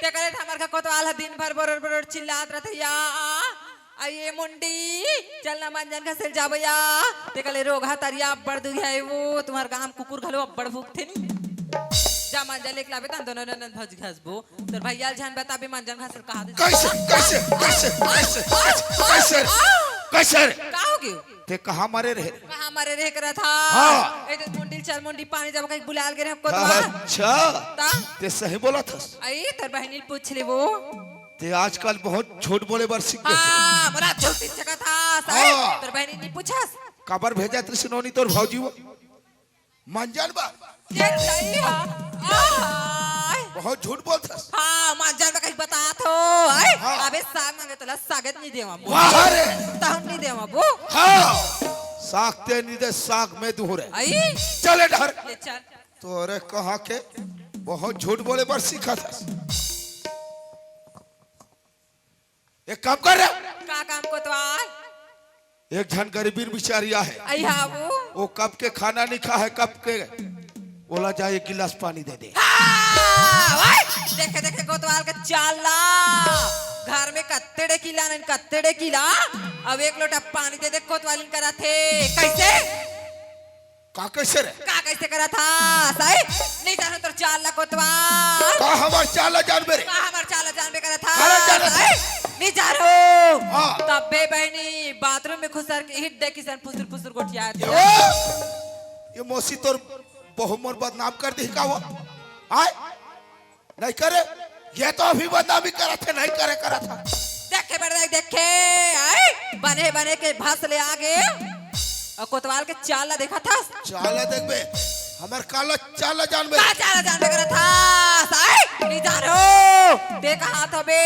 ते करे हमार का कोतवाल दिन भर बरोर बरोर चिल्लात रहते या आइए मुंडी चलना मंजन का सिर जाबो या ते कले रोग हतरिया बड़ दुख है वो तुम्हार काम कुकुर घलो बड़ भूखथे नी जा मंजन लेके लाबे तन दोनों नन भज घसबो तोर भैया जान बता बे मंजन का सिर कहा दे कैसे कैसे कैसे कैसे कैसे कैसे का हो गयो ते कहां मरे रहे कहां मरे रह करा था हाँ। ए तो मुंडी चल मुंडी पानी जब कहीं बुलाल गे रे कोतवाल अच्छा ता ते सही बोला था आई तोर बहनी पूछ ले वो ते आजकल बहुत झूठ बोले बर सीख गए हां मोरा झूठी जगह था सही हाँ। तोर बहनी ने पूछस कबर भेजा त्रिशनोनी तोर भौजी वो मंजन बा ये सही है बहुत झूठ बोलता हाँ मंजन में कहीं बता तो आई हाँ। अबे साग मांगे तो सागत नहीं देवा बो वाह रे ताहु नहीं देवा बो हाँ साग ते नहीं दे साग में दूर है आई चले डर ले चल तोरे कहा के बहुत झूठ बोले पर सीखा था एक काम कर रहा का काम कोतवाल एक जन गरीबी बिचारिया है आई हाँ वो कब के खाना नहीं खा है कब के बोला जाए एक गिलास पानी दे दे देखे देखे कोतवाल का चाला घर में कत्तेड़े किला नहीं कत्तेड़े किला अब एक लोटा पानी दे दे कोतवालिन करा थे कैसे का कैसे रे का कैसे करा था सही नहीं जानो तो चाला कोतवाल का हमार चाला जान मेरे का हमार चाला जानबे करा था अरे जाना था। सही नहीं जानो हाँ। तब बे बहनी बाथरूम में खुसर के हिट दे किसन फुसुर फुसुर गोठिया ये मौसी तोर बहुमर बदनाम कर दी का वो आए नहीं करे ये तो अभी बदनामी करा थे नहीं करे करा था देखे बड़े देखे आए बने बने के भस ले आगे और कोतवाल के चाला देखा था चाला देख बे हमार काला चाला जान बे का चाला जानबे करा था सही नहीं जानो ते कहा था बे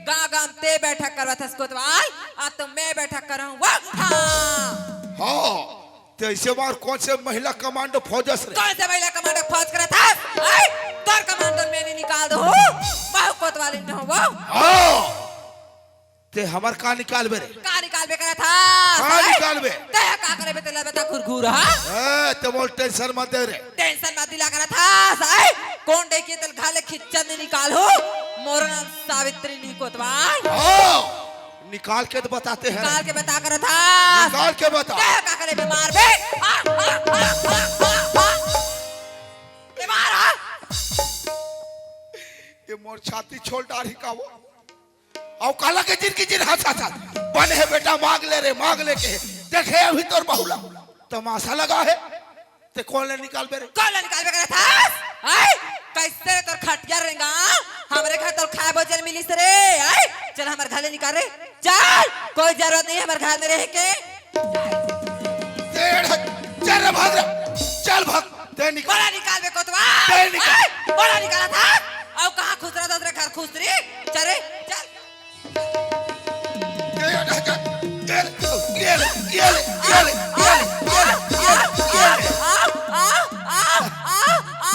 गाम ते बैठक करवा था कोतवाल आज तो मैं बैठक कर रहा हूँ हाँ हाँ तो ऐसे बार कौन से महिला कमांडो फौजस रे कौन से महिला कमांडर फौज करा था आई तोर कमांडर मैंने निकाल दो बहु कोतवाल इन हो वो हाँ ते हमार का निकाल बे रे का निकाल बे करा था का निकाल बे ते का करे बे तेला बता घुरघुर हां ते बोल टेंशन मत दे रे टेंशन मत दिला करा था साई कौन देखिए तल घाले खिच्चन नहीं निकाल हो मोर नाम सावित्री नी कोतवाल हाँ निकाल के तो बताते हैं निकाल के बता करा था निकाल के बता का करे बीमार बे बीमार हां ये मोर छाती छोड़ डाढ़ी का वो और काला के जिन की जिन हंसा था बन है बेटा मांग ले रे मांग ले के देखे अभी तोर बहुला तमाशा लगा है ते कौन ले निकाल बे रे कौन निकाल बे करा था आई कैसे तोर खटिया रहेगा हमरे घर तो खाए बोझल मिली से रे आई चल हमार घरे निकाल रे चल कोई जरूरत नहीं है हमार घर में रह के चल रे भाग रे चल भाग ते निकाल बोला निकाल बे कोतवाल ते निकाल बोला निकाला था अब कहां खुश रहा था घर खुश रे चल रे चल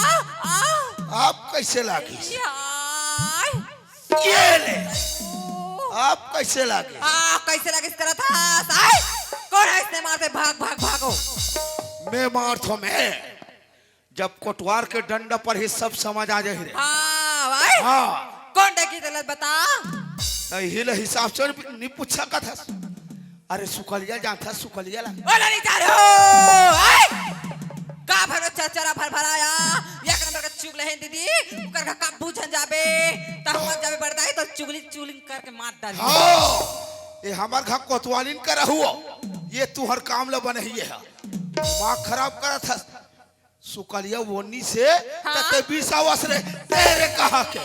आप कैसे लागी ये ले आप कैसे लागे कैसे लगे इस तरह था साई कौन है इसने मारते भाग भाग भागो मैं मार थो मैं जब कोटवार के डंडा पर ही सब समझ आ जाए हाँ भाई हाँ कौन देखी तलत बता हिल हिसाब से नहीं पूछा का था अरे सुकलिया जानता सुकलिया ला बोला नहीं जा रहे का भरो चचरा भर भराया एक नंबर का चुगले हैं दीदी कर का कब बूझन जाबे त हम जाबे बरदाई तो चुगली चुगली करके मार डाली हाँ ये हमार घर कोतवालिन करा हुआ ये तू हर काम ला बने ही है माँ खराब करा था सुकलिया वोनी से तते 20 आवास रे तेरे कहा के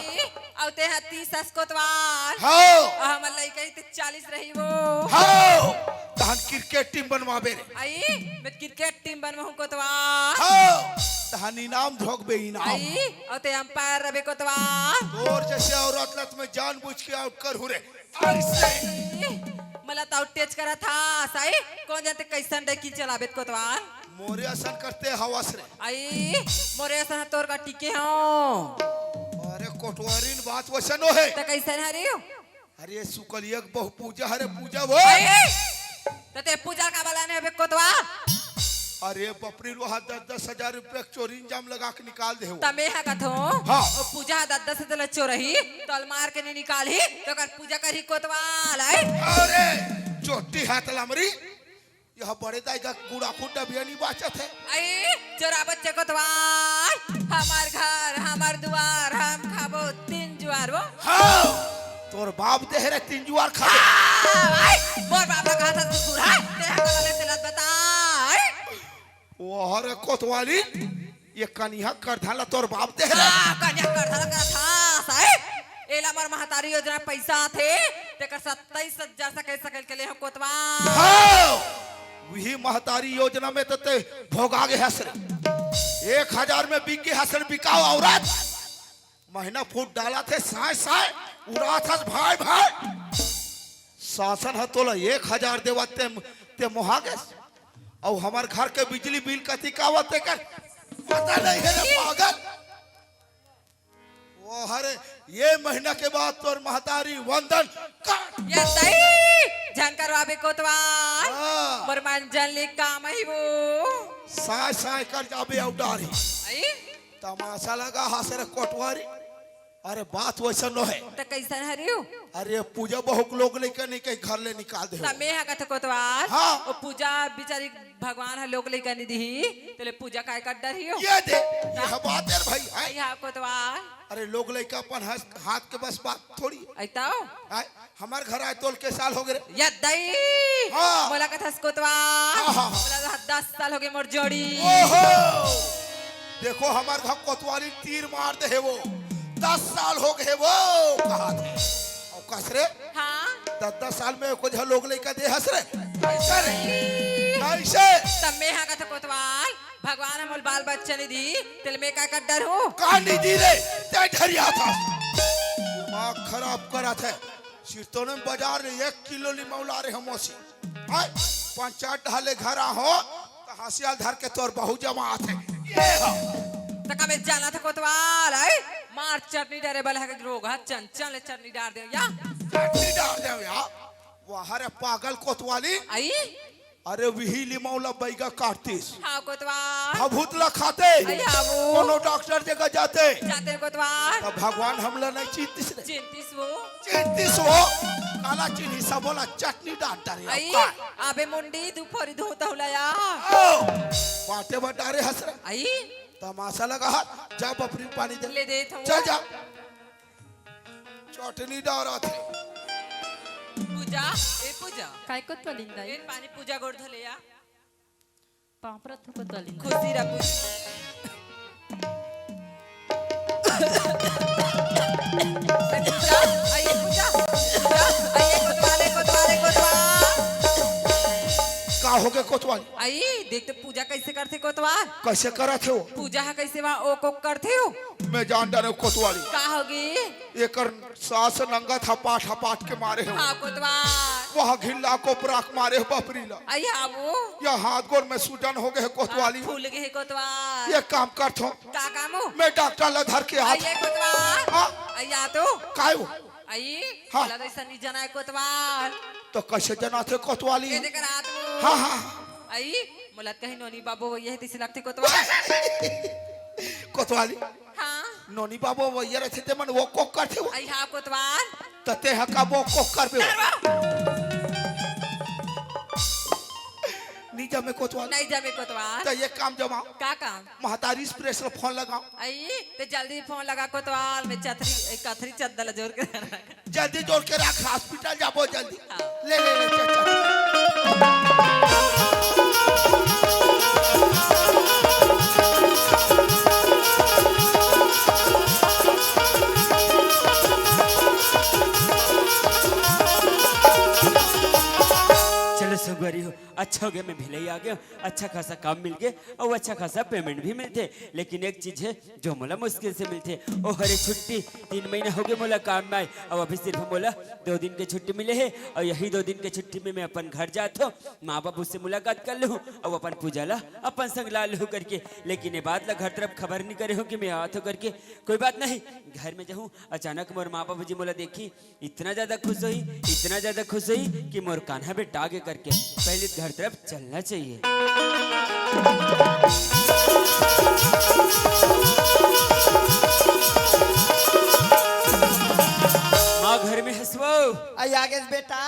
औते है 30 कोतवाल हाँ हम लइका ते 40 रही वो हाँ तहन क्रिकेट टीम बनवाबे रे आई मैं क्रिकेट टीम बनवा हूं कोतवाल हाँ तहन इनाम धोकबे इनाम आई औते अंपायर रबे कोतवाल और जैसे औरत लत में जानबूझ के आउट कर हुरे ऐसे मला तो टेच करा था साई कौन जानते कैसन डे की चलाबे कोतवाल मोरे असन करते हवास रे आई मोरे असन तोर का टिके हो अरे कोटवारिन बात वसन है त कैसन हरियो अरे सुकलिया बहु पूजा हरे पूजा वो आई तते पूजा का वाला ने बे कोतवाल अरे बपरी वहाँ 10,000 रुपये चोरी इंजाम लगा के निकाल दे हो। तमे है कथो हाँ। ओ पूजा दद्दा से तले चोरही तल मार के नहीं निकाली तो कर पूजा करी कोतवाल है अरे चोटी हाथ लमरी यह बड़े दाई का कूड़ा खुड्डा भी नहीं बाचत है। आई चोरा बच्चे कोतवाल हमार घर हमार दुआर हम खाबो 3 जुआर वो हाँ तोर बाप दे रे 3 जुआर खा आई मोर बाबा कहा था कुकुर है तेरा कलले तिलत बता वो हर कोतवाली ये कन्या कर धाला तोर बाप दे रे कन्या कर था साई एला मर महतारी योजना पैसा थे तेकर 27,000 सकल के लिए हम कोतवाल हाँ वही महतारी योजना में तो ते भोगा गे हसर 1,000 में बिक के हसर बिकाओ औरत महीना फूट डाला थे साय साय उड़ा था भाई भाई शासन है तोला 1,000 देवा ते मोहागे और हमार घर के बिजली बिल कथी कावत कर पता नहीं है रे पागल वो हर ये महीना के बाद तोर महतारी वंदन काट ये दई जानकर वाबे कोतवाल हाँ। मोर मंजन ले काम ही वो साय साय कर जाबे औडारी आई तमाशा लगा हसर कोटवारी अरे बात वैसा न है तो कैसन हरियो अरे पूजा बहुत लोग लेकर नहीं कहीं घर ले निकाल दे तमे है कथ कोतवाल हाँ। ओ पूजा बिचारी भगवान है लोग लेकर नहीं दी तेले पूजा काय कर डरियो ये दे यह बात है भाई है। आई हा कोतवाल अरे लोग लेकर अपन हाथ के बस बात थोड़ी आइताओ है हमार घर आए तोल के साल हो गए ये दई हाँ। मोला कथस कोतवाल हाँ, हाँ, हाँ। मोला 10 साल हो गए मोर जोड़ी ओहो देखो हमार घर कोतवाली तीर मार दे है वो 10 साल हो गए वो कहा थे और कसरे हां 10 साल में कुछ लोग लेकर दे हंस रे कैसे तमे हा कथ कोतवाल भगवान हमल बाल बच्चा नहीं दी तेल में का डर हो कहानी दी रे ते ढरिया था दिमाग खराब करा थे सिरतोने बाजार में 1 किलो लिमौला रे हमोसी हाय पंचायत ढाले घर हो तो हसियाल धर के तोर बहु जमा आथे ये हो तका में जाना था कोतवाल है मार चटनी डारे बल है रोग है चंचल चटनी डाल दे या चटनी डाल दे या वो हरे पागल कोतवाली आई अरे वही लिमौला बैगा काटतीस हां कोतवाल भभूतला खाते अया वो कोनो डॉक्टर जगह जाते कोतवाल तो भगवान हमला नहीं चिंतिस रे चिंतिस वो चिंतिस हो काला चीनी सब बोला चटनी डाल डारे आई आबे मुंडी दुपहरी धोता होला या बाटे बटारे हंस रहे आई तमाशा लगा हाथ जा बपरी पानी दे ले दे थो चल जा चटनी डारा थे पूजा ए पूजा काय कोतवालिंदा ए पानी पूजा गोड धले या पापरत कोतवालिंदा खुशी रा पूजा आई पूजा आई कोतवाले का हो गए कोतवाली आई देख तो पूजा कैसे करते कोतवाल कैसे करा थे वो पूजा है कैसे वहाँ ओ को करते हो मैं जान डरे कोतवाली का होगी एकर सास नंगा था पाठ के मारे हो हाँ कोतवाल वहाँ घिल्ला को प्राक मारे हो बपरी ला आई हाँ वो या हाथ गोर में सूजन हो गए कोतवाली फूल गए कोतवाल ये काम कर थो का काम हो मैं डॉक्टर ला धर के हाथ आई कोतवाल हाँ आई आ तो काय हो आई हाँ। लगा ऐसा नहीं जाना है कोतवाल तो कैसे जना थे कोतवाली ये देख रात वो हाँ हाँ आई मुलत कहीं नोनी बाबू ये तिसी लगते कोतवाल कोतवाली हाँ नोनी बाबू वो ये रहते थे मन वो कोक करते हो आई हाँ कोतवाल तते हका वो कोक कर पे नीचा में कोतवाली नहीं जामे कोतवाल तो ये काम जमाओ का काम महतारी स्प्रेस फोन लगाओ आई ते जल्दी फोन लगा कोतवाल में कथरी चद्दल जोर के जल्दी जोड़ के रख हॉस्पिटल जाबो जल्दी हाँ। ले ले ले चल, चल। चलो सुगवारी हो अच्छा हो गया मैं भिलाई आ गया अच्छा खासा काम मिल गया और अच्छा खासा पेमेंट भी मिलते लेकिन एक चीज है जो मोला मुश्किल से मिलते ओ हरे छुट्टी 3 महीना हो गए मोला काम में आए और अभी सिर्फ मोला 2 दिन की छुट्टी मिले है और यही 2 दिन की छुट्टी में मैं अपन घर जाता हूँ माँ बाबू से मुलाकात कर लूँ और अपन पूजा ला अपन संग ला लूँ करके लेकिन ये बात ला घर तरफ खबर नहीं करे हूँ कि मैं आता हूँ करके कोई बात नहीं घर में जाऊँ अचानक मोर माँ बाबू जी मोला देखी इतना ज्यादा खुश हुई कि मोर कान्हा पे टागे करके पहले घर तरफ चलना चाहिए। माँ घर में हंसवो। आई आगे से बेटा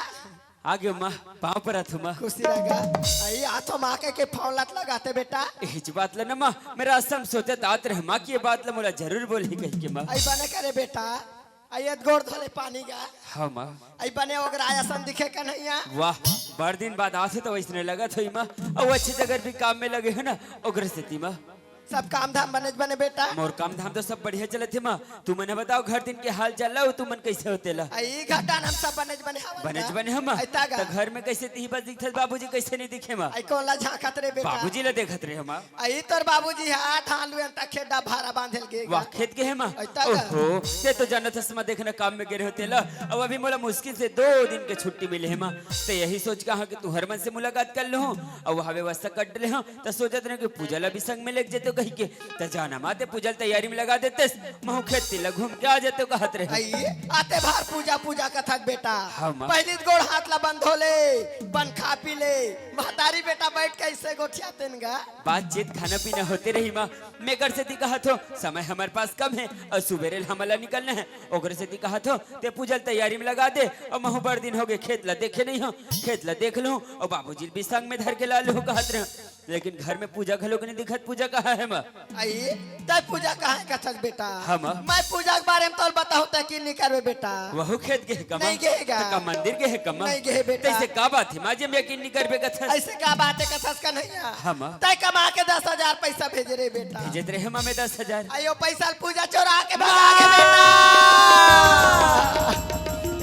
आगे माँ पाँव पर हाथ माँ। खुशी लगा आई हाथों माँ के फोन लत लगाते बेटा हिच बात ला ना माँ, मेरा असम सोते तात रहे माँ की ये बात ला मोला जरूर बोली कही के माँ। आई बने करे बेटा आई गोड़ धोले पानी का हाँ माँ। आई बने ओगर आया सन दिखे कन्हैया वाह बड़ दिन बाद आते तो वैसने लगा थी माँ, और अच्छे जगह भी काम में लगे है ना ओगर से थी माँ। सब काम धाम बने बने बेटा मोर काम धाम तो सब बढ़िया चले थे माँ। तू मने बताओ घर दिन के हाल चाल ला तू मन कैसे होते ला? आई घाटा हम सब बने बनेज बने हम आई तागा तो घर में कैसे ती बस दिखत बाबूजी कैसे नहीं दिखे माँ? आई कौन ला झांकत रे बेटा बाबूजी ला देखत रहे हम। आई तोर बाबूजी हाथ हालू अंता खेड़ा भारा बांधल के वाह खेत के है माँ। आई तागा ओहो ते तो जानत हस माँ देखना काम में गिरे होते ला। अब अभी मोला मुश्किल से 2 दिन के छुट्टी मिले है माँ, तो यही सोच कहा कि तू हरमन से मुलाकात कर लो और वहाँ व्यवस्था कर ले तो सोचत रहे कि पूजा ला भी संग में लग जेते कही के तो जाना माते पूजा तैयारी में लगा देते महू खेत तिला घूम के आ जाते कहत रहे। आई आते भार पूजा पूजा कथक बेटा हाँ माँ। पहली गोड़ हाथ ला बंद होले बन खा पी ले महतारी बेटा बैठ के ऐसे गोठियाते गा बातचीत खाना पीना होते रही माँ। मैं घर से ती कहा थो समय हमारे पास कम है और सुबेरे हमला निकलना है ओकर से ती कहा थो ते पूजा तैयारी में लगा दे और महू बड़ दिन हो गए खेत ला देखे नहीं हो खेत ला देख लूं और बाबूजी भी संग में धर के ला लूं कहत रहे। लेकिन घर में पूजा घलो के नहीं दिखत पूजा कहाँ है माँ? आई तय पूजा कहाँ है कथक बेटा हाँ माँ। मैं पूजा के बारे में तो बताओ तय कि नहीं करबे बेटा वहु खेत के है कमा नहीं गेगा। तो का मंदिर के है कमा नहीं गे बेटा। तैसे का बात है माँ जब यकीन नहीं करबे कथा ऐसे का बात है कथक का नहीं हाँ माँ। तय कमा के 10,000 पैसा भेज रे बेटा भेजत रहे माँ में 10,000 आयो पैसा पूजा चोरा के भगा के बेटा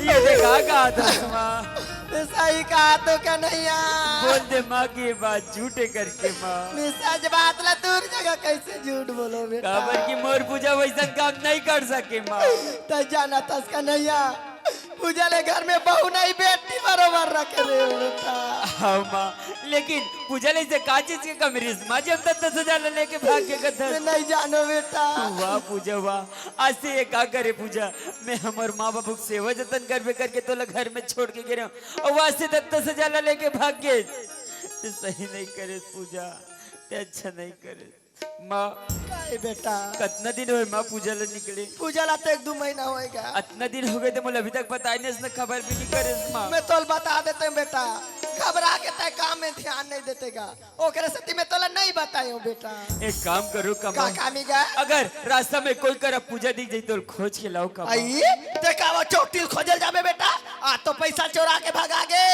ये देखा कहा था माँ सही कहा तो कन्हैया बोल दे माँ की ये बात झूठे करके माँ। सच बात ला दूर जगह कैसे झूठ बोलो बेटा काबर की मोर पूजा वैसा काम नहीं कर सके माँ। तो जाना तस कन्हैया पूजा ले घर में बहू नहीं बेटी बरोबर रख रहे हो बेटा हाँ माँ लेकिन पूजा ले से का चीज के कमरीज माँ जब तक 10,000 लेके भाग के कथा नहीं जानो बेटा वाह पूजा वाह आज से ये का करे पूजा मैं हमार माँ बाबू की सेवा जतन करके करके तो घर में छोड़ के गिरे और वहां से 10,000 लेके भाग गए तो सही नहीं करे पूजा ते अच्छा नहीं करे माँ। काय बेटा कितना दिन हुए माँ पूजा ले निकले? पूजा ला तो 1-2 महीना होएगा इतना दिन हो गए तो मुझे अभी तक पता ही नहीं खबर भी नहीं करे माँ। मैं तो बता देते हूँ बेटा घबरा के तय काम में ध्यान नहीं देतेगा ओकरे सती में तोला नहीं बतायो बेटा एक काम करो का कमा कामीगा अगर रास्ता में कोई कर पूजा दिख जाए तो खोज के लाओ कमा। आई देखा वो चोटिल खोजल जाबे बेटा आ तो पैसा चोरा के भगा गे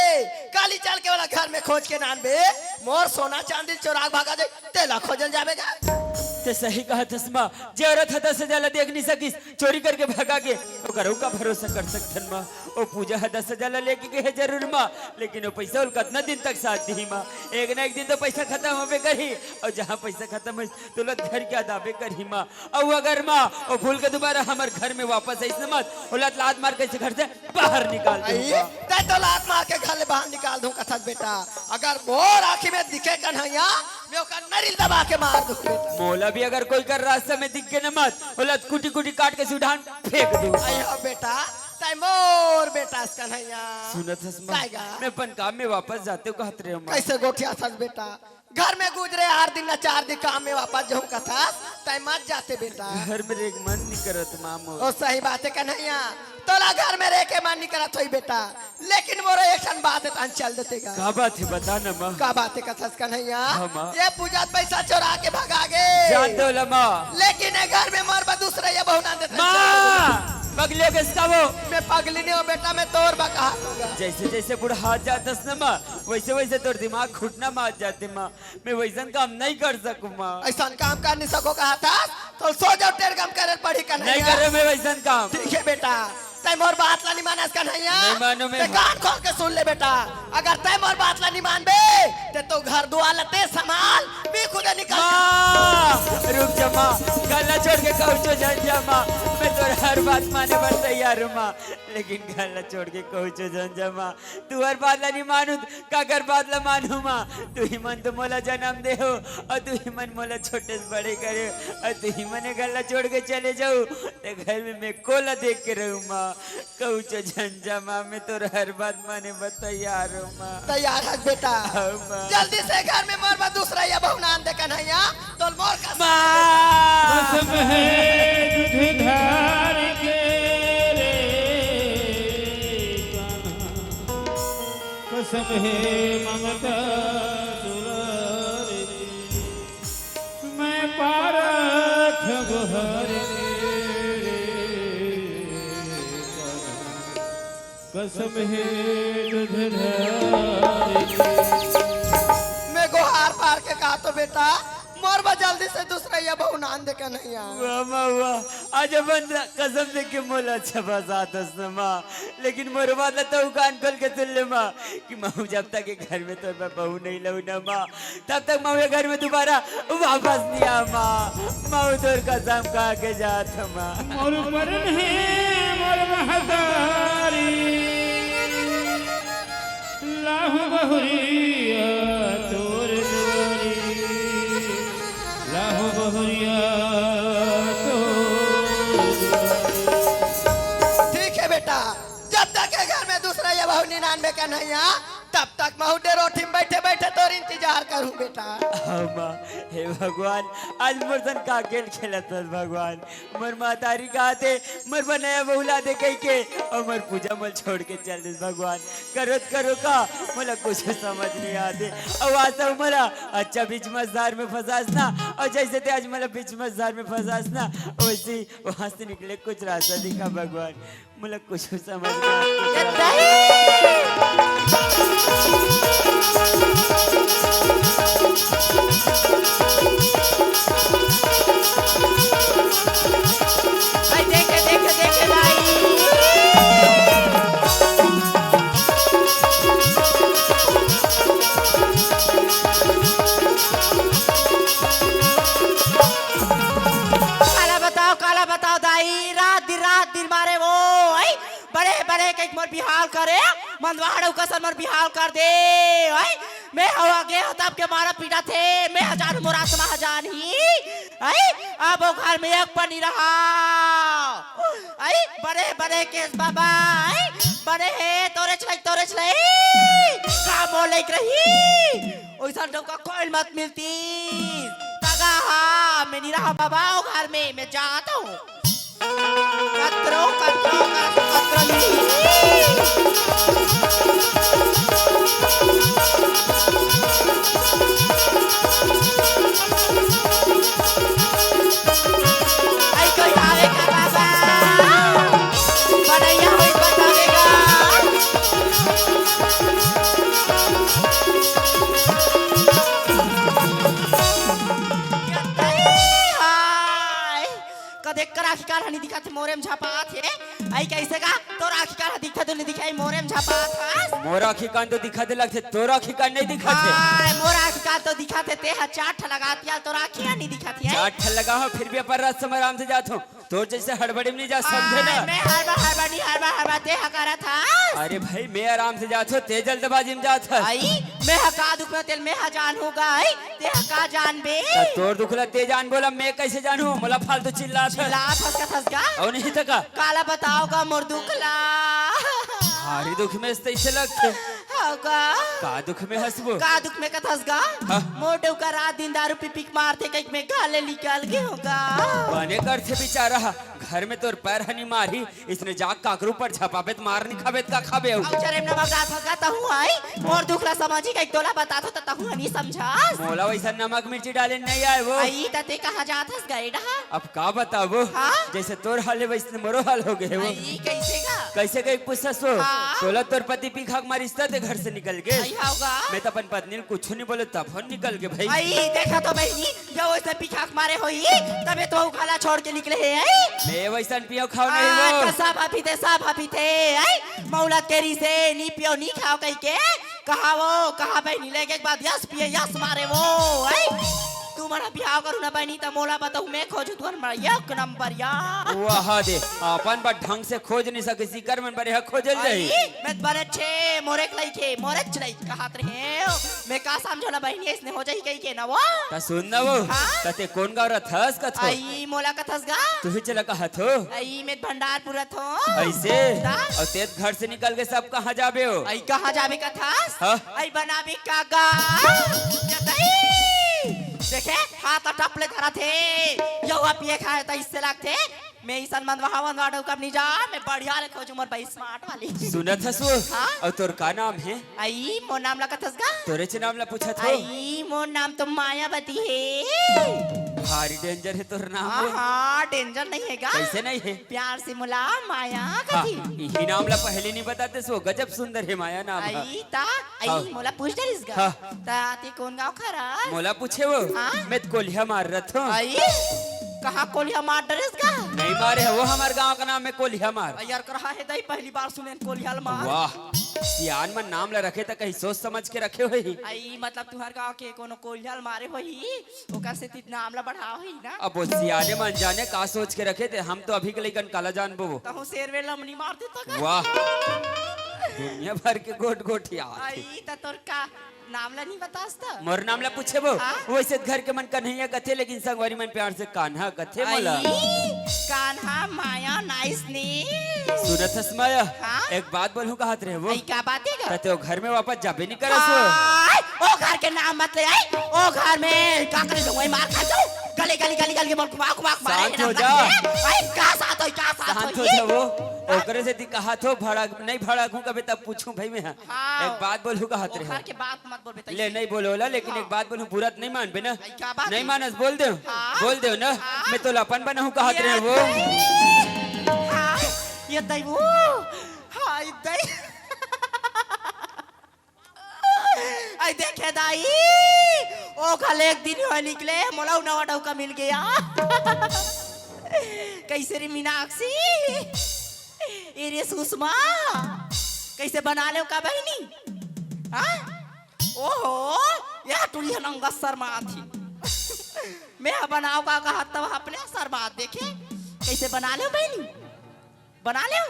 काली चाल के वाला घर में खोज के नान बे मोर सोना चांदी चोरा के भगा दे तेला खोजल जाबेगा ते सही कहा तस्मा जरूरत है 10,000 देख नहीं सकिस चोरी करके भगा के ओकर का भरोसा कर सकथन माँ। ओ पूजा है 10,000 लेके गए जरूर माँ लेकिन वो पैसा उल कितना दिन तक साथ दी माँ। एक ना एक दिन तो पैसा खत्म होबे करी और जहाँ पैसा खत्म हो तो लत घर के अदाबे करी माँ। और अगर माँ वो भूल के दोबारा हमारे घर में वापस आई मत उलट लात मार कैसे घर से बाहर निकाल आई दूंगा। तय तो लात मार के घर ले बाहर निकाल दूं कथक बेटा अगर मोर आंखी में दिखे कन्हैया मैं ओकर नरिल दबा के मार दूं बेटा मोला भी अगर कोई कर रास्ते में दिख के न मत उलट कुटी कुटी काट के सुधान फेंक दूं। आई हो बेटा तय मोर बेटा कन्हैया सुनत हस माँ जाएगा। मैं अपन काम में वापस जाते हो कहत रहे हो माँ। कैसे गोठिया सस बेटा घर में गुजरे 8 दिन ना 4 दिन काम में वापस जाऊं कथा तय मत जाते बेटा घर में एक मन नहीं करत माँ मोर। ओ सही बात है कन्हैया तोला घर में रह के मन नहीं करत होई बेटा लेकिन मोर एक सन बात है तन चल देतेगा का बात है बता न माँ। का बात है कथस कन्हैया हाँ, माँ। ये पूजा पैसा चोरा के भगा गे जान दो ला माँ। लेकिन ये घर में मोर दूसरे ये बहु ना देते माँ पगले किसका वो मैं पगली नहीं हो बेटा मैं तोर बका दूंगा जैसे जैसे बुढ़ा हाथ जातस न माँ वैसे वैसे तोर दिमाग घुटना मार जाते माँ। मैं वैसन काम नहीं कर सकूँ माँ। ऐसा काम कर नहीं सको कहा था तो सो जाओ टेर काम करे पड़ी नहीं कन्हैया करे मैं वैसन काम। ठीक है बेटा तय मोर बात ला नहीं मानस कन्हैया नहीं मानो मैं। ते कान खोल के सुन ले बेटा अगर तय मोर बात ला नहीं मान बे ते तो घर दुआ लते संभाल मैं खुद निकल माँ रुक जा माँ गला छोड़ के कहूँ जन जा माँ। मैं तो हर बात माने पर तैयार हूँ माँ लेकिन गला छोड़ के कहूँ जन जा माँ। तू हर बात ला नहीं मानू का कर बात ला मानू माँ। तू ही मन तो मोला जन्म दे हो और तू ही मन मोला छोटे से बड़े करे और तू ही मने गला छोड़ के चले जाऊ तो घर में मैं कोला देख के रहूँ माँ। कौचो झंझा माँ में तो हर बात माने तैयार हो माँ। तैयार है बेटा, हाँ, माँ। जल्दी से घर में मरवा दूसरा ये बहुनान दे कन्हैया तो मोर का माँ कसम है दूध धार के रे कान्हा, कसम है ममता दुलार की, मैं पारथ गुहर के रे कान्हा, कसम है दूध धार की। मैं गुहार पार के कहा तो बेटा मरवा जल्दी से दूसरा ये बहुनान दे कन्हैया। वाह माँ वाह, आज अपन कसम से के मोला अच्छा फसात न माँ, लेकिन मोर बात तो कान खोल के सुन ले माँ कि माँ जब तक के घर में तो मैं बहू नहीं लऊ ना माँ, तब तक माँ ये घर में दोबारा वापस नहीं आ माँ। माँ तोर कसम खा के जात माँ। मोर मरन है मोर महतारी, लाहु बहुरिया तोर दुआरी, लाहु बहुरिया तोर दुआरी। ठीक है बेटा, जब तक के घर में दूसरा ये बहु 99 कन्हैया तब तक महू डेरोठी में बैठे बैठे तोर इंतजार करूं बेटा। हाँ माँ, हे भगवान आज मोर सन का खेल खेलत बस भगवान। मोर मातारी कहा थे मोर बनाया बहुला दे कह के और मोर पूजा मोल छोड़ के चल दे भगवान। करोत करो का मोला कुछ समझ नहीं आते। और आज तो मोला अच्छा बीच मझधार में फंसास ना, और जैसे थे आज मोला बीच मझधार में फंसास ना, वैसे वहां से निकले कुछ रास्ता दिखा भगवान। मोला कुछ समझ नहीं आता। देखे देखे देखे भाई काला बताओ दाई रात दिन मारे वो आई बड़े बड़े के मोर बिहाल करे मंदवाड़ कसर मोर बिहाल कर दे आई मैं हवा के तब के मारा पीटा थे मैं हजार मोरा समा हजार ही आई अब वो घर में एक पनी रहा आई बड़े बड़े केस बाबा आई बड़े है तोरे चले का बोल लेक रही ओइसा का कोई मत मिलती तगा हा मैं नहीं रहा बाबा वो घर में मैं जाता हूँ कतरो आई कोई आवे का बाबा बढ़िया होई बतावेगा कदे कराखी कार हनी दिखा थे मोरे में झापा थे आई कैसे का तो राखी कार दिखा तो नहीं दिखाई मोरे में झापा था मोरा खिकान तो दिखाते लगते, तोरा खिकान नहीं दिखाते। हाय मोरा की का तो दिखाते ते चाट लगातिया तो राखिया नहीं दिखाती है चाट लगा हो फिर भी अपन रात समय आराम से जात हो, तो जैसे हड़बड़ी में नहीं जा समझे ना। मैं हरबा ते हकारा था अरे भाई मैं आराम से जात हो, ते जल्दबाजी में जात है। आई मैं हका दुख में तेल में हजान होगा आई ते हका जान बे तोर दुखला ते जान बोला मैं कैसे जानू, मोला फालतू चिल्ला था। ला फसका और नहीं तका काला बताओगा मोर दुखला हारी दुख में ऐसे लगते होगा का दुख में हंसबो का दुख में कथसगा हाँ। मोटो का रात दिन दारू पी पिक मारते कहीं में गाले निकाल के होगा बने कर थे बेचारा घर में तोर पैर हनी मारी, इसने जाग काकरू पर झपाबेत मार नहीं खाबेत का खाबे हो। औचरे में नमक रात होगा तहु आई मोर दुखला समझी कहीं तोला बता तो तहु नहीं समझास मोला वैसा नमक मिर्ची डाले नहीं आए वो। आई तते कहां जात हस गई डहा अब का बताबो हाँ? जैसे तोर हाल है वैसे मोरो हाल हो गए वो। आई कैसे का कैसे गई पूछस वो हाँ? तोला तोर पति पी खाक मार रिश्ता थे घर से निकल गए। आई होगा मैं तो अपन पत्नी ने कुछ नहीं बोले तब हम निकल गए भाई। आई देखा तो बहनी जब वैसे पिछाक मारे होई तबे तो खाला छोड़ के निकले है आई मैं वैसा पियो खाओ नहीं वो। सब अभी थे आई मौला तेरी से नी पियो नी खाओ कहीं के कहा वो कहा बहनी लेके एक बात यस पिए यस मारे वो आई तू मरा बिहाव करू ना बनी त मोला बताऊ मैं खोजू तुहर मरा एक नंबर या वाह दे अपन बा ढंग से खोज नहीं सके सीकर मन बरे खोजल जाई मैं बने छे मोरे लई के मोरे चलाई कहत रहे मैं का समझोला बहनी इसने हो जाई कई के ना वो ता सुन ना वो हाँ? तते कौन गाव रथस कथो आई मोला कथस गा तू ही चला कहत हो आई मैं भंडार पूरा थो ऐसे ता? और तेज घर से निकल के सब कहाँ जाबे हो आई कहाँ जाबे कथस हाँ? आई बनाबी कागा जतई देखे हाथ टपले धरा थे यो पिए खाए त इससे लागते मैं इसन मनवावन वाडो कब नहीं जा मैं बढ़िया ले खोजू मोर भाई स्मार्ट वाली सुनत हस वो हाँ? और तोर का नाम है आई मोर नाम लगत हसगा तोरे चे नाम ला पूछत हो आई मोर नाम तो मायावती है भारी डेंजर है तोर नाम हाँ वो हाँ डेंजर नहीं है गा कैसे नहीं है प्यार से मुला माया हाँ, कथी यही नाम ला पहले नहीं बताते सो गजब सुंदर है माया नाम है आई ता हाँ। आई मोला पूछ डरिस गा हाँ। ता ती कौन गांव खरा मोला पूछे वो हाँ? मैं तो कोलिया मार रहा था आई कहाँ कोलिया मार डरिस गा नहीं मारे है वो हमारे गांव का नाम है कोलिया मार यार कहा है दई पहली बार सुने कोलिया मार वाह सियान मन नाम ला रखे त कहीं सोच समझ के रखे हो ही आई मतलब तुहर गांव के कोनो कोलिया मारे होई ओकर से ती नाम ला बढ़ाओ ही ना अब वो सियाने मन जाने का सोच के रखे थे हम तो अभी के लेकिन काला जान बो कहूं शेर वे लमनी मार देता का वाह दुनिया भर के गोट गोट यार आई त तोर का नाम ला नहीं बतासता मोर नाम ला पूछे वो हाँ? वैसे घर के मन कन्हैया कथे लेकिन संगवारी मन प्यार से कान्हा कथे मोला कान्हा माया नाइस नी सुनत हस माया हाँ? एक बात बोलूं कहत रहे वो आई क्या बात है गा तते वो घर में वापस जाबे नहीं करस वो आय, ओ घर के नाम मत ले आई ओ घर में का करे जो मार खा जाओ गली गली गली गली बोल कुमाक कुमाक मारे शांत हो ना जा। मत ले। आई का साथ होई का साथ शांत हो होई जा वो ओकरे से दी कहा तो भाड़ा नहीं भाड़ा घू कभी तब पूछूं भाई मैं हाँ। एक बात बोलूं कहत ओ घर रहे के बात मत बोल बेटा ले नहीं बोलोला लेकिन एक बात बोलूं पूरा नहीं मान बे ना आई, क्या बात नहीं है? मानस बोल दे हाँ। बोल दे ना हाँ। मैं तो लापन बनाऊं कहत रहे वो हाँ, ये दई वो हाय दई आई देखे दाई ओ कल एक दिन हो निकले मोला नवा डौका मिल गया कैसे रे मीनाक्षी ए रे सुषमा कैसे बना ले का बहनी हाँ ओहो यह टुली नंगा शर्मा थी मैं बनाओ का कहा तब अपने शर्मा देखे कैसे बना ले बहनी बना ले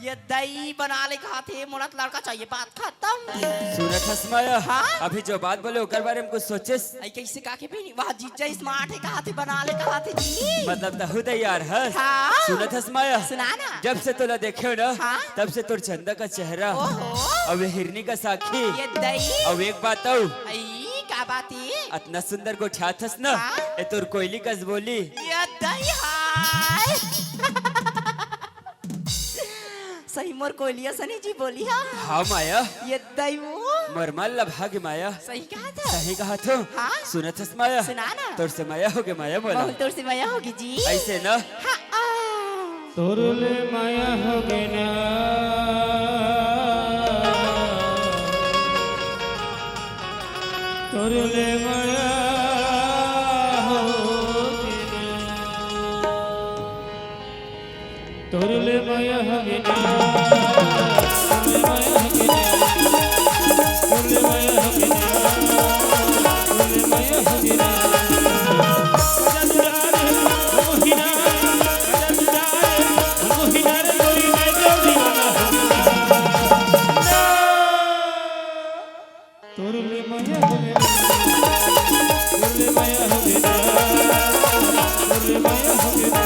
ये दही बना ले कहा थे मोला तो लड़का चाहिए बात खत्म सुनत हस माया हाँ? अभी जो बात बोले ओकर बारे में कुछ सोचे आई कैसे का के बहनी वाह जीजा स्मार्ट है कहा थे बना ले कहा थे जी मतलब तहु यार हस हाँ। सुनत हस माया सुना ना जब से तोला देखे हो ना हाँ। तब से तोर चंदा का चेहरा ओहो और वे हिरनी का साखी ये दही और एक बात और आई क्या बात है इतना सुंदर को ठाथस ना हाँ? ए तोर कोयली कस बोली ये दही हाय सही मोर कोलिया सनी जी बोली हाँ हाँ माया ये दही वो मरमल भाग्य माया सही कहा था सही कहा तो हाँ? सुनत हस माया सुना ना तोर से माया हो गए माया बोला बहुत दूर से माया होगी जी ऐसे ना हाँ तोरुले माया हो गे ना तोरुले माया हो गे ना तोरुले माया हो गे ना तोरुले माया हो गे ना तोरुले माया हो गे ना तोरुले माया हो गे ना तोरुले माया हो गे ना तोरुले माया हो गे ना तोरुले माया हो गे ना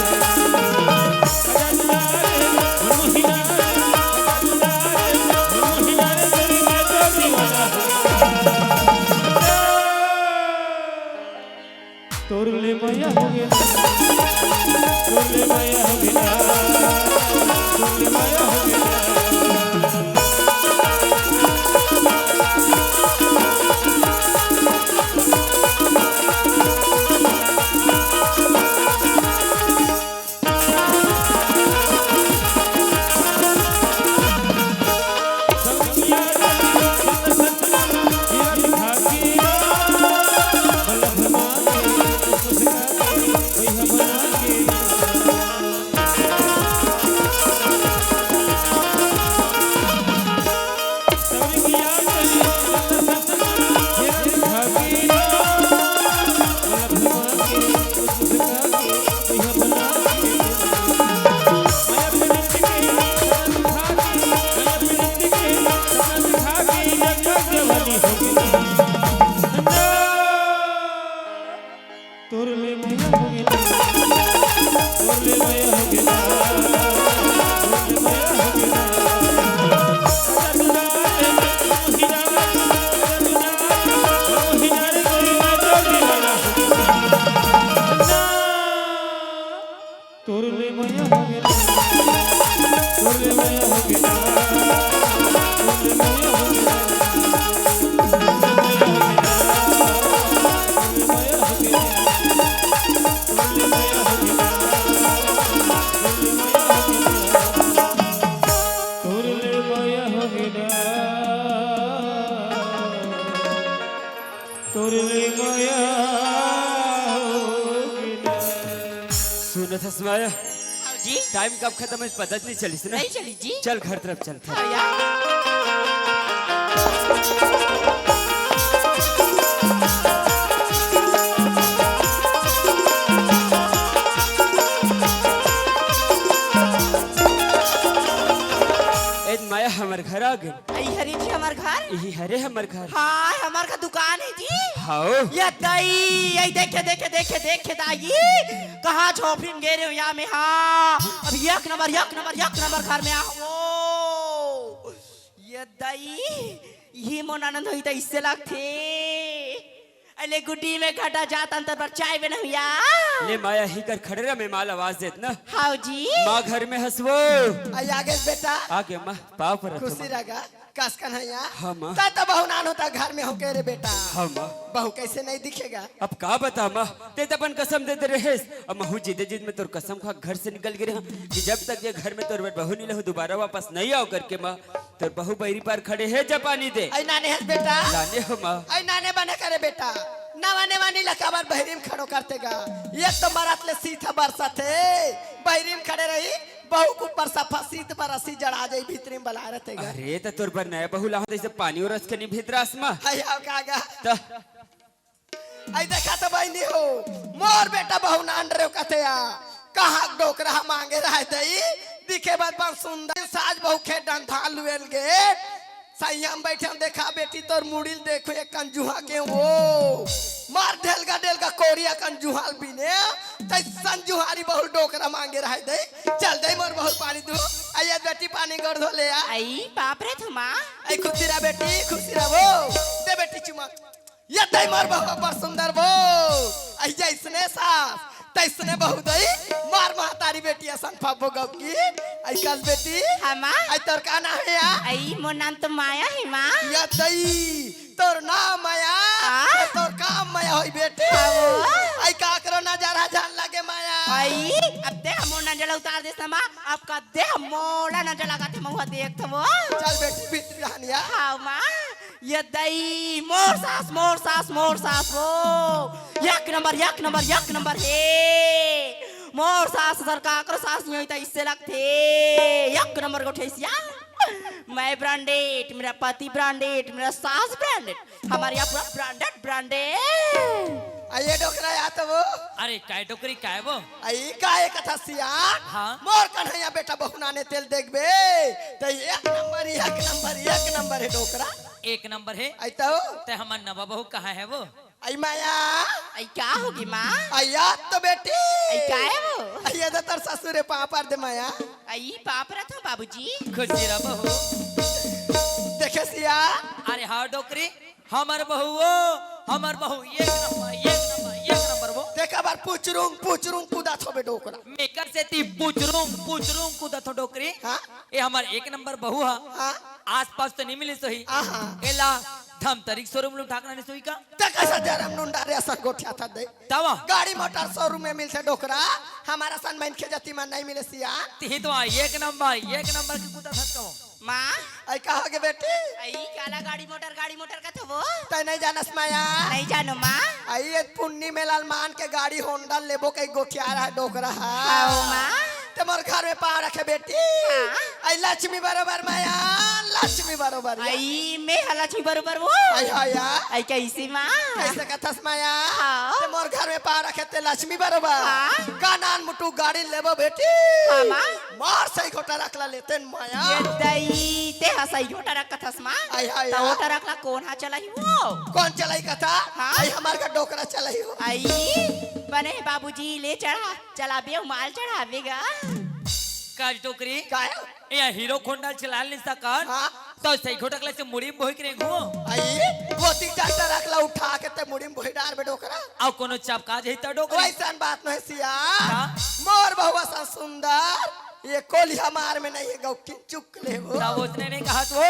माया हाँ जी टाइम कब खत्म है पता नहीं चली ना। नहीं चली जी चल घर तरफ चलते हैं। भैया ए माया हमार घर आ गए। आई हरी जी हमार घर यही हरे हमार घर। हाँ हमार का दुकान है जी हाँ ये दई ये देखे देखे देखे देखे दाई कहाँ छोफिन गे रहे हो यहाँ में हाँ अब एक नंबर घर में आओ ये दई ये मन आनंद हुई तो इससे लगते अले गुड्डी में घटा जाता अंतर पर चाय बना हुआ ले माया ही कर खड़े रहा मैं माल आवाज देत ना। हाँ जी माँ घर में हंसवो आई आगे बेटा आगे माँ पाव पर रखो खुशी रगा कसकन है यहाँ हाँ माँ ता तो बहु नान होता घर में होके रे बेटा हाँ माँ बहू कैसे नहीं दिखेगा अब का बता माँ ते तो अपन कसम देते रहे अब महू जीते जीत में तोर कसम खा घर से निकल गए हैं कि जब तक ये घर में तोर बहू नहीं लहू दोबारा वापस नहीं आओ करके माँ तोर बहू बहरी पार खड़े है जब पानी दे आई नाने है बेटा लाने हो माँ आई नाने बने करे बेटा नवाने वानी लकाबर बहरीम खड़ो करतेगा ये तो मरात ले सीधा बरसा थे बहरीम खड़े रही बहू को परसा फसीत बरसी जड़ा जाई भीतरी में बला रहतेगा अरे तो तोर पर नया बहू लाहो जैसे पानी और रस के नहीं भीतरास माँ आई आओ कागा तो आई देखा तो बहनी हो मोर बेटा बहू नान रे कथे आ कहाँ डोकरा मांगे रहे दई दिखे बात बहुत सुंदर साज बहू खे डंधा लुएल गे सैयम बैठे हम देखा बेटी तोर मुड़िल देखो एक कंजुहा के वो मार ढेलगा कोरिया कंजुहाल बिने तै संजुहारी बहु डोकरा मांगे रहे दे चल दे मोर बहु पानी दो आया बेटी पानी गड़ धो ले आ आई बाप रे थमा आई खुशी रा बेटी खुशी रा वो दे बेटी चुमा ये दे मोर बहु पर सुंदर वो आई जैसने सास तैसने बहु दई मार महतारी बेटी असन फाबो गौकी आई कल बेटी हमा आई तोर का ना है या आई मोर नाम तो माया है माँ या दई तोर नाम माया आ? तोर काम माया होई बेटी आओ। आई का करो नजारा जान लगे माया आई अब दे मोर नजर उतार दे समा अब का दे मोड़ा नजर लगाते महुआ देख तो वो चल बेटी भीतर रहनिया हाँ माँ ये दई मोर सास वो एक नंबर है मोर सास सरकार करो सास नहीं होता इससे लगते एक नंबर को ठेसिया मैं ब्रांडेड मेरा पति ब्रांडेड मेरा सास ब्रांडेड हमारे यहाँ पूरा ब्रांडेड आई ये डोकरा या तो वो अरे काय टोकरी काय वो आई काहे कथा सियान हाँ। मोर कन्हैया बेटा बहुना ने तेल देखबे तो एक नंबर है डोकरा एक नंबर है आई तो ते हमार नवा बहू कहाँ है वो आई माया आई क्या होगी माँ आई याद तो बेटी आई क्या है वो आई ये तो तर ससुरे पापा दे माया आई पाप रहा था बाबूजी खुशी रहा बहू देखे सिया अरे हाँ डोकरी हमार बहू वो हमार बहू एक नंबर वो देखा बार पूचरूंग कूदा थोबे डोकरा मेकर से ती पूचरूं कूदा थो डोकरी हाँ? ये हमार एक नंबर बहू है हाँ आस पास तो नहीं मिली सोही आहा एला धम तरीक शोरूम लोग ठाकना नहीं सोई का देखा सा जरम नुंडा रे असन गोठिया था दे तवा गाड़ी मोटर शोरूम में मिलते डोकरा हमारा सन मैन के जति में नहीं मिले सिया ती तो एक नंबर के कूदा था कहो माँ आई कहा के बेटी आई काला गाड़ी मोटर का था वो तै नहीं जानस माया नहीं जानो माँ आई ये पुन्नी में लालमान के गाड़ी होंडा लेबो के गोठिया रहा डोकरा हाँ माँ तुम्हारे घर में पाँव रखे बेटी आई लक्ष्मी बरोबर माया लक्ष्मी बरोबर आई मैं लक्ष्मी बरोबर वो आई हाया आई कैसी माँ कैसे कथस माया हाँ। तुम्हारे घर में पाँव रखे ते लक्ष्मी बरोबर हाँ। कानान मुटु गाड़ी लेबो बेटी हाँ माँ मार सही घोटा रखला लेते माया ये दई ते हसाई झोटा रखा था माँ आई हाया तो ओटा रखला कौन हा चला ही वो कौन चलाई कथा हाँ। आई हमार का डोकरा चलाई हो आई बने बाबूजी ले चला बे माल चढ़ावेगा काज टोकरी काय ये हीरो खोंडा चला नहीं सकर हाँ। तो सही खोटकले से मुड़ी बोई करे घुमो आई वो तीन चारटा रखला उठा के ते मुड़ी में भोईडार में डोकरा और कोनो चापकाज है तो डोकरी वैसन बात नहीं सिया हाँ। मोर बहुआ सा सुंदर ये कोली हमार में नहीं है गौ की चुक ले वो तब उसने नहीं कहा तो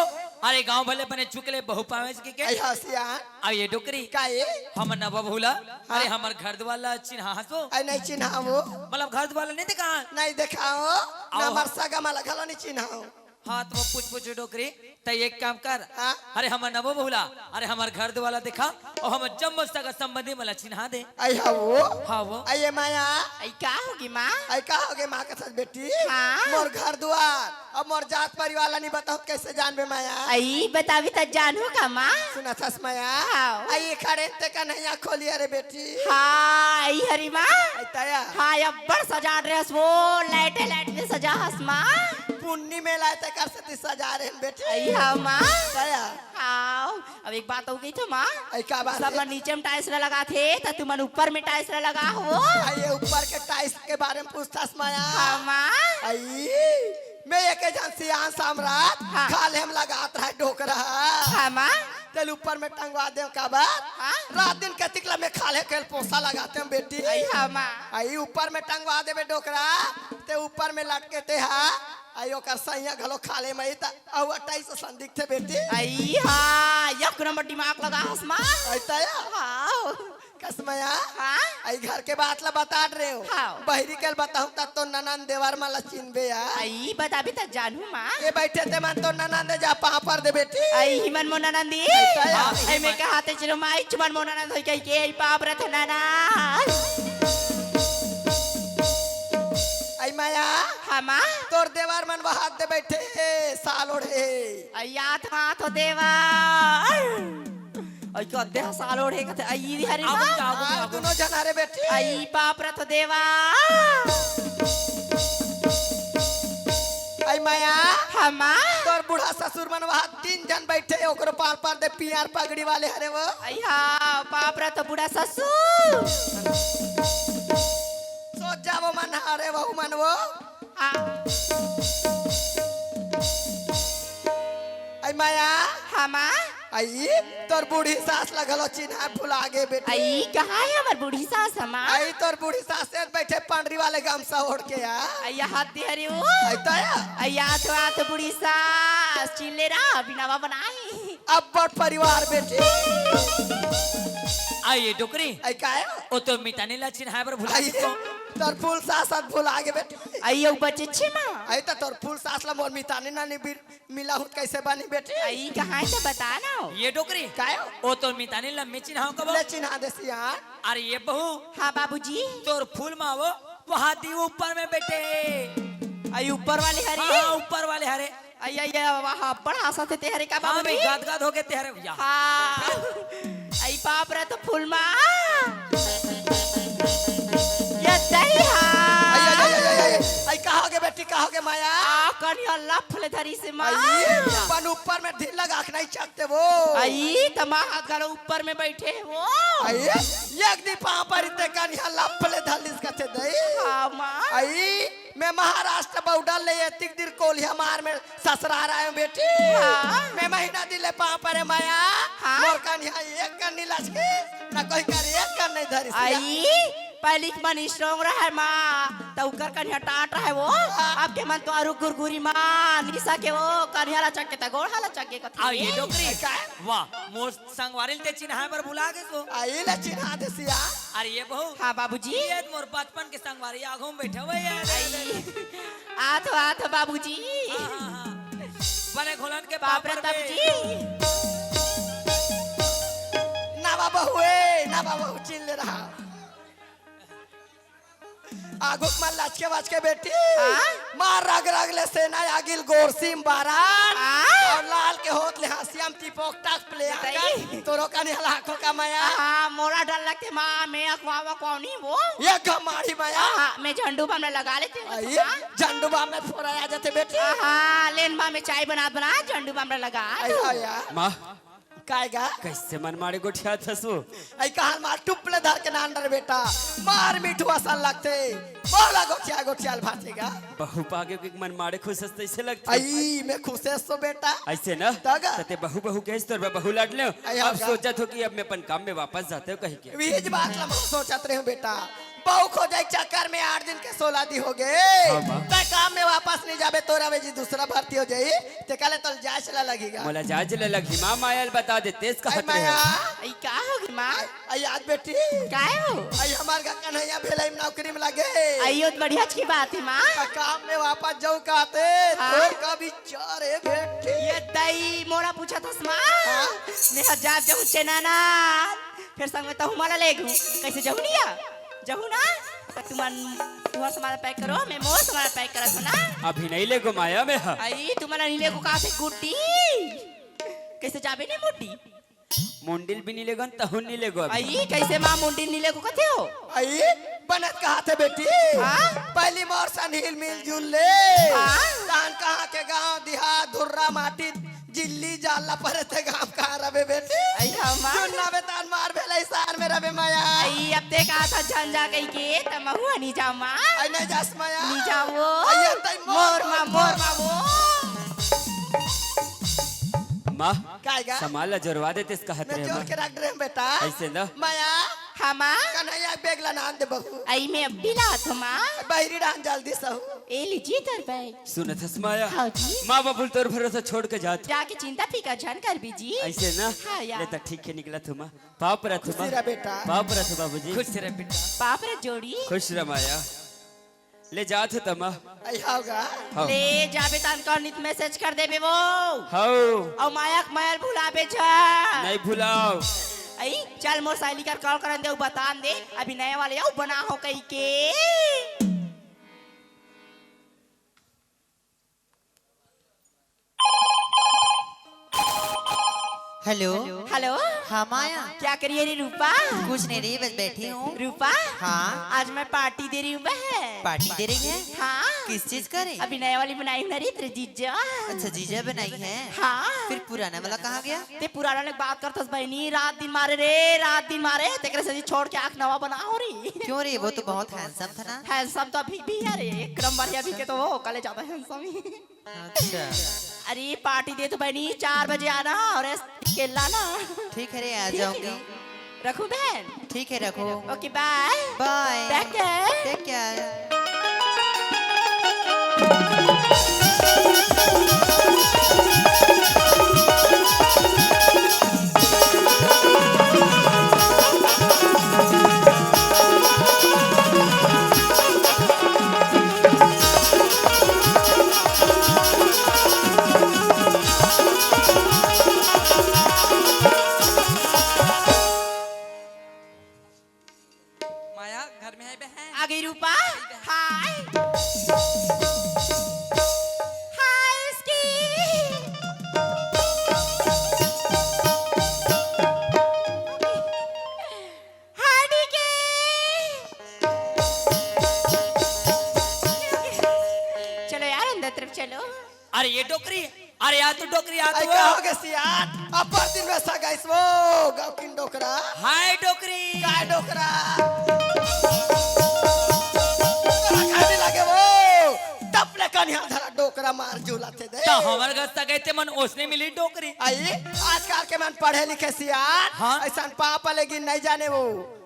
अरे गांव भले बने चुकले बहु पावे की के आई हसिया अब ये डोकरी काए हम नवा भूला अरे हमार घर द्वाला चिन्हा हसो आई नहीं चिन्हाओ मतलब घर द्वाला नहीं देखा नहीं देखाओ आओ। नंबर सगा माला घलो नहीं चिन्हाओ हाँ तो पूछ डोकरी तो एक काम कर हाँ? अरे हमार नवो बहुला अरे हमार घर वाला देखा और हम जम्मू का संबंधी मला चिन्हा दे आई वो हाँ वो आई माया आई का होगी माँ आई का हो गए माँ के साथ बेटी हाँ। मोर घर द्वार अब मोर जात परिवार नहीं बताओ कैसे जानबे माया आई बतावी तो जानू का माँ सुना थस माया हाँ। आई खड़े ते का नहीं खोलिए रे बेटी हाँ आई हरी माँ आई तया हाँ अब बड़ सजा ड्रेस वो लाइटे में सजा हस माँ पुन्नी में लाए ते कर से सजा रहे हैं बेटी आई हाँ माँ तया हाँ अब एक बात हो गई तो माँ आई का बात सब है? नीचे में टाइल्स लगा थे तो तुम ऊपर में टाइल्स लगा हो आई ये ऊपर के टाइल्स के बारे में पूछतास माया हाँ माँ आई मैं एक जान सियान सम्राट हाँ। खाले हम लगात रहा डोकरा हाँ माँ तेल ऊपर में टंगवा दे का बात हाँ। रात दिन के तिकला में खाले के पोसा लगाते हैं बेटी आई हाँ माँ आई ऊपर में टंगवा देबे डोकरा ते ऊपर में लटके ते हा आई ओकर सैया घलो खाले में त औ 28 संदिक थे बेटी आई हाँ एक नंबर दिमाग लगा हस माँ आई तया हाँ कसमया हाँ आई घर के बात ला बता रहे हो हाँ। बहरी के बताऊं ता तो ननन देवर माला चिनबे या आई बतावी तो जानू माँ ये बैठे थे मन तो ननन दे जा पा पर दे बेटी आई हिमन मोना नंदी तया। आई मैं कहाते चलो माई चुमन मोना नंद होई के आई पाप रथ नाना आई माया हाँ माँ तोर देवर मन हाथ दे बैठे साल ओढ़े आई हाथ हो देवा आई का देह साल ओढ़े कहते आई हरी आगो माँ आगो आ, आगो दोनों जना रे बेटी आई पाप रथ देवा आई माया हाँ माँ तोर बूढ़ा ससुर मन वहाँ 3 जन बैठे ओकरो पार पार दे पियार पगड़ी वाले हरे वो आई हाँ पाप रथ बूढ़ा ससुर सोच जा वो मन हरे वो मन वो हाँ आई माया हाँ माँ आई तोर बूढ़ी सास लगलो चिन्हा भुला गे बेटी आई कहाँ है हमार बूढ़ी सास हमार आई तोर बूढ़ी सास से बैठे पांडरी वाले गामसा ओढ़ के आ आई हाथ दे हरी वो आई तया आई हाथ बूढ़ी सास चिल्ले रहा बिनावा बनाई अब बड़ परिवार बेटी आइए डोकरी आई काहे ओ तो मिटाने ला चिन्हा पर भुला आई किसको तोर फूल सास भुला गे बेटी आई यो बच्चे छे माँ आई तो तोर फूल सास ला मोर मिताने ना नहीं मिला हूँ कैसे बनी बेटी आई कहाँ से बता ना ये डोकरी काहे ओ तो मिटाने ला मैं चिन्हा कब ले चिन्हा दे सियान अरे ये बहू हाँ बाबूजी तोर फूल मावो वहाँ दी ऊपर में बैठे आई ऊपर वाली हरी हाँ ऊपर वाले हरे आई आई वहाँ बड़ा आशा थे तेहरे का हाँ बाबूजी भाई गाद गाद हो गए तेरे भैया हाँ आई बाप रे तो फूल माँ ये दही आई हाँ आई आई आई आई आई कहोगे बेटी कहोगे माया आ कन्या लफले धरी से माँ आई पन ऊपर में ढील लगा के नहीं चकते वो आई तमा घर ऊपर में बैठे हैं वो आई एक दी पाँव पर इतने कन्या लपले धलिस कते दई हाँ माँ आई मैं महाराष्ट्र बौडल ले एतिक दिन कोलिया मार में ससुराल आयो बेटी हाँ। मैं महीना दिले पाँव पर माया हाँ। मोर कन्या एक करनी लचके ना कोई कर एक कर नहीं धरी आई पहली मन स्ट्रॉन्ग रहा है माँ तो उकर कन्या टाट रहा है वो आपके मन तो आरु गुरगुरी माँ निशा के वो कन्या ला चक्के ता गोड़ हाला चक्के को आ ये डोकरी वाह मोर संगवारी ते चिन्हा पर भुला गए तो आई ले चिन्हा दे सिया अरे ये बहू हाँ बाबूजी ये मोर बचपन के संगवारी आगू में बैठे हुए यार आथ बाबूजी बने घोलन के बाप रे पापड़ तब में जी ना बाबा हुए ना बाबा चिन ले रहा आगो में लचके बचके बेटी मार रग रग ले सेना आगिल गोरसीम बारान और लाल के होत ले हसियम टिपोक टाक प्ले आकर तोरो कनी हलाखो का माया हाँ मोरा डर लगते माँ मैं अखवावा कौनी वो ये गमाड़ी माया हाँ मैं झंडू बम में लगा लेते आई झंडू बम में फोड़ा आ जाते बेटी हाँ लेन बा में चाय बना झंडू बम में लगा आई आया माँ काएगा कैसे मन मारे गोठिया थसो आई कहां मार टुपले धर के नांडर बेटा मार मिठू असल लगते बोला गोठिया गोठिया भाटेगा बहु पागे के मन मारे खुश हंसते ऐसे लगते आई मैं खुश है सो बेटा ऐसे ना तगा। तते बहु बहु कह तोर बहु लाड ले आई अब होगा। सोचा तो कि अब मैं अपन काम में वापस जाते हो कहीं के वीज बात ला सोचत रहे हूं बेटा बहु खो जाए चक्कर में 8 दिन के 16 दिन हो गए हाँ, माँ। ते काम में वापस नहीं जाबे तोरा वे जी दूसरा भर्ती हो जाई ते काले तल जाय चला लगेगा मोला जाज ले लगी माँ मायल बता दे तेज आई कहत माया रहे आई का होगी माँ आई आज बेटी काय हो आई हमार का कन्हैया भेलै में नौकरी में लगे आई तो बढ़िया अच्छी बात है माँ काम में वापस जाऊ कहते हाँ। तो कभी 4 पूछा था मैं हजार जाऊँ चेनाना फिर संग में तो हमारा ले गूँ कैसे जाऊँ लिया जाऊँ ना तो तुम्हारा सामान पैक करो मैं मोर सामान पैक करा था ना अभी नहीं ले घुमाया मैं हाँ। आई तुम्हारा नीले को कहा से गुड्डी कैसे जाबे नहीं मुड्डी मुंडिल भी नहीं लेगो तहुन नहीं लेगो अभी। आई कैसे माँ मुंडी नीले को कहते हो आई बनत कहा थे बेटी हाँ? पहली मोर सन हिल मिल जुल ले हाँ? तान कहाँ के गांव देहात धुर्रा माटी जिल्ली जाला पर थे गांव कहाँ रबे बेटी आई हमार सुनना बे तान मार भेले सार में रबे माया आई अब ते कहा था झंझा कहीं के तमहु नहीं जाओ माँ आई नहीं जास माया नहीं जाओ आई अंतै मोर माँ वो माँ कायगा समाला जोरवा देते इसका हत मैं रहे जोर माँ के रख रहे बेटा ऐसे ना माया हाँ माँ कन्हैया बेगला नाम दे बहू आई मैं अब दिला था माँ बहरी डान जल्दी सहू ए लीजिए तर बैग सुन थस माया हाँ जी माँ बाबुल तोर भरोसा छोड़ के जात जाके चिंता फिकर झन कर बीजी ऐसे ना हाँ यार। लेता ठीक है निकला तुम पाप रहा तुम खुशी रह बेटा पाप रहा बाबूजी खुश रहे बेटा पाप रे जोड़ी खुश रह माया ले जात तमा आई होगा हाँ। ले जाबे तान कर नित मैसेज कर देबे वो हाउ और मायक मैल भुलाबे छ नहीं भुलाओ आई चल मोर साइली कर कॉल करन दे बतान दे अभी नए वाले आओ बना हो कई के हेलो हेलो हाँ माया क्या करिए रे रूपा कुछ नहीं रही बस बैठी हूँ रूपा हाँ आज मैं पार्टी दे रही हूँ बहन पार्टी दे रही है हाँ किस चीज का रे अभी नए वाली बनाई हूँ ना रे तेरे जीजा अच्छा जीजा बनाई है हाँ फिर पुराना वाला कहाँ गया ते पुराना ने बात करतस बहनी रात दिन मारे रे रात दिन मारे तेरे से छोड़ के आंख नवा बना हो रही क्यों रे वो तो बहुत हैंडसम था ना हैंडसम तो अभी भी है रे एक क्रम बढ़िया भी के तो वो कले ज्यादा हैंडसम ही अच्छा अरे पार्टी दे तो बहनी 4 बजे आना और केला ना ठीक है रे आ जाऊंगी रखूं बहन ठीक है रखो okay bye bye take care take care Maya घर में है बहन आ गई रूपा हाय हाय इसकी हाय डीके चलो यार अंदर तरफ चलो अरे ये डोकरी अरे यार तू डोकरी आ आई तू कहोगे सियार अपर दिन में सगाइस वो गाँव किन डोकरा हाय डोकरी काय डोकरा खाने लगे वो टपले कन्या धरा डोकरा मार झूला थे दे तो हमारे घर तक गए थे मन उसने मिली डोकरी आई आजकल के मन पढ़े लिखे सियार हाँ? ऐसा पापा लेकिन नहीं जाने वो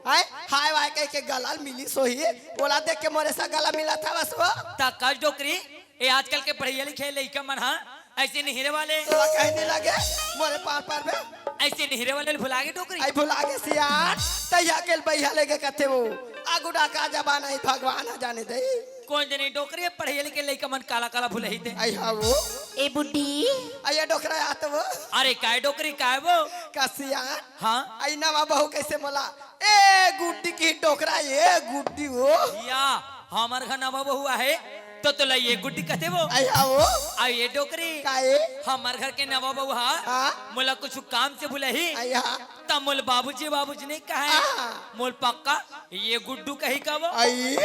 आए हाय वाय कह के गला मिली सोही बोला देख के मोरे सा गला मिला था बस वो तक डोकरी ये आजकल के पढ़िया लिखे लड़का मन हाँ ऐसे निहरे वाले तो कहने लगे मोरे पार पार में ऐसे निहरे वाले भुला गए डोकरी आई भुला के सियार तैया के बैया लेके कथे वो आगुडा का जबान आई भगवान न जाने दे कौन जनी डोकरी पढ़िया लिखे लड़का मन काला काला भुला ही थे आई हाँ वो ए बुड्ढी आई डोकरा आत वो अरे काय डोकरी काय वो का सियार हाँ आई नवा बहू कैसे मोला ए गुड्डी की डोकरा ये गुड्डी वो या हमार घर नवा बहू है तो ये गुड्डी कहते वो आई हाँ वो आ ये डोकरी काए हमार घर के नवा बहू हा हाँ? मोला कुछ काम से भुला ही आई हाँ तब मोल बाबूजी बाबूजी नहीं कहा हाँ। मोल पक्का ये गुड्डू कही का वो आई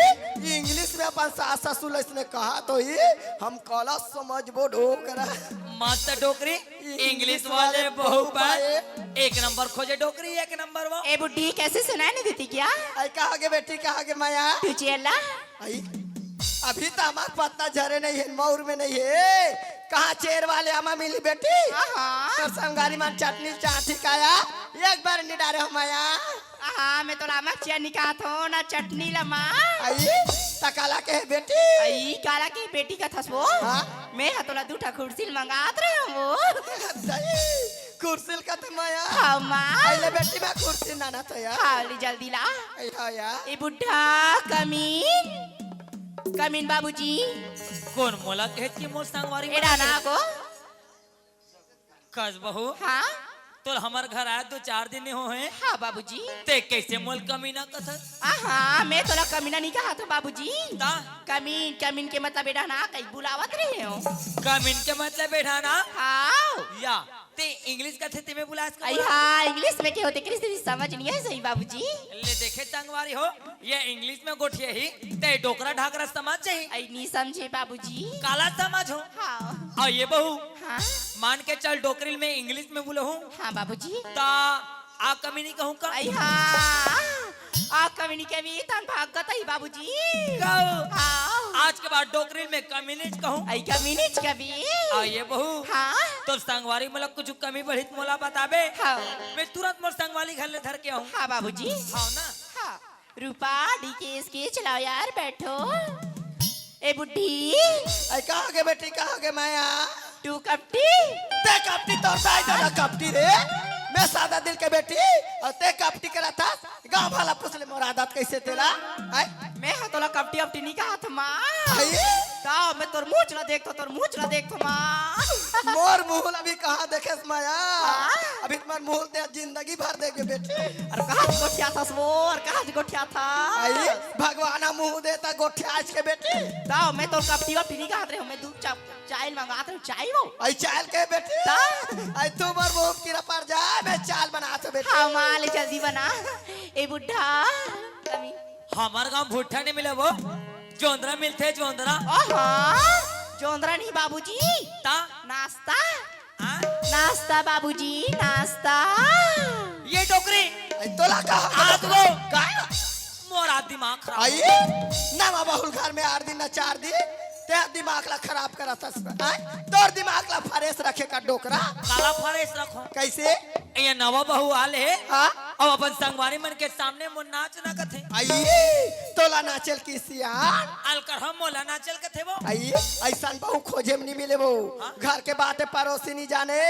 इंग्लिश में अपन सास ससुर इसने कहा तो ही हम कला समझबो ढोकरा मस्त डोकरी इंग्लिश वाले बहू पाए एक नंबर खोजे डोकरी एक नंबर वो ए बुड्ढी कैसे सुनाई नहीं देती क्या आई कहा के बेटी कहा के माया तू चेला आई अभी तो हमारे पत्ता झरे नहीं है मऊर में नहीं है कहाँ चेर वाले आमा मिली बेटी तो संगारी मान चटनी चाटी खाया एक बार नहीं डारे हम माया हाँ मैं तो लामा चिया निकात हो ना चटनी लमा आई तकाला के है बेटी आई काला की बेटी का थस वो हाँ? मैं हतोला दूठा कुर्सी मंगात रहे हम वो कुर्सिल का तो माया हाँ माँ आइले बेटी में कुर्सी नाना तो यार खाली जल्दी ला आई हाँ यार ए बुड्ढा कमीन कमीन बाबूजी कौन मोला कहती मोर संगवारी एडा ना को कस बहू हाँ तो हमार घर आया 2-4 दिन हो हैं हाँ बाबूजी। ते कैसे मोल कमीना कथ हाँ मैं तोला कमीना नहीं कहा था बाबूजी। ता कमीन कमीन के मतलब बेटा ना कहीं बुलावत रहे हो। कमीन के मतलब बैठा ना हाँ या ते इंग्लिश का थे में बुलास का आई हाँ इंग्लिश में क्या होते किसी समझ नहीं है सही बाबूजी। ले देखे तंगवारी हो ये इंग्लिश में गोठिए ही ते डोकरा ढाकरा समझ चाहिए आई नहीं समझे बाबूजी। काला समझ हो हाँ और ये बहू हाँ मान के चल डोकरी में इंग्लिश में बोलो हूँ हाँ बाबूजी। ता आ कमी नहीं कहूँ का आई हाँ आ कमीनी के भी तन भागत है बाबूजी। कहूँ हाँ आज के बाद डोकरी में कमी नहीं कहूँ आई कमीनी कभी और ये बहू हाँ तो संगवारी मतलब कुछ कमी बढ़ित मोला बताबे हाँ मैं तुरंत मोर संगवारी घर ले धर के आऊँ हाँ बाबूजी। हाँ ना हाँ रूपा डीके इसके चलाओ यार बैठो। ए बुड्ढी आई कहाँ के बेटी कहाँ के माया तू कपटी ते कपटी तोर दाई दादा कपटी रे मैं सादा दिल के बेटी और ते कपटी करा था गांव वाला पूछले मोर आदत कैसे तेरा आई मैं हाँ तोला कपटी अपटी नहीं कहा था माँ। आई ताओ मैं तोर मुंह चला देख तो तोर मुंह चला देख तो माँ। मोर मुंह अभी कहाँ देखे माया अभी तुम्हार मुंह दे जिंदगी भर देगे बेटी और कहाँ से गोठिया था और कहाँ से गोठिया था। आई भगवाना मुंह देता गोठिया आज के बेटी ताओ मैं तोर कपटी अपटी नहीं कहा रहे मैं दूध चाय मंगाते हूँ चाय वो आई चाल के बेटी आई तू मोर मुंह की पर जा मैं चाल बनाते बेटी हाँ माल जल्दी बना। ए बुढ़ा कमी हमार गांव भुट्टा नहीं मिले वो जोंदरा मिलते जोंदरा जोंदरा नहीं बाबूजी ता नाश्ता आ? नाश्ता बाबूजी नाश्ता। ये डोकरी आई तोला कहाँ आज वो काय मोरा दिमाग खराब आई ना बहुल घर में 8 दिन ना 4 दिन ते दिमाग ला खराब करा था तोर दिमाग ला फ्रेश रखे का डोकरा काला फरेस रखो कैसे ये नवा बहू आले हाँ अब अपन संगवारी मन के सामने मुन नाच ना कथे आई तोला नाचल की सियान अलकर हम मोला नाचल कथे वो आई ऐसा बहु खोजे में नहीं मिले वो घर के बातें पड़ोसी नहीं जाने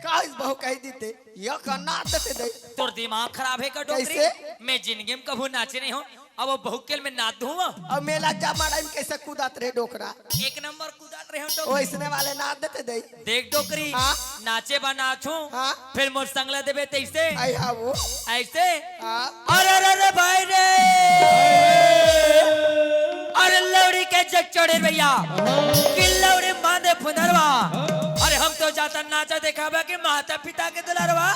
का इस बहु कही देते यह करना देते दे तोर दिमाग खराब है का डोकरी कैसे? मैं जिंदगी में कभू नाचे नहीं हूँ अब वो बहुकेल में नाच दूँ और मेला जामा टाइम कैसे कूदात रहे डोकरा एक नंबर कूदाट रहे हो वो इसने वाले नाच देते दे देख डोकरी हाँ? नाचे बा नाचू हाँ? फिर मोर संगला देवे तैसे आई हाँ वो ऐसे हाँ अरे अरे अरे भाई रे अरे लौड़ी के जग चढ़े भैया कि लौड़ी मांदे फुनरवा अरे हम तो जाता नाचा देखा बा कि माता पिता के दुलारवा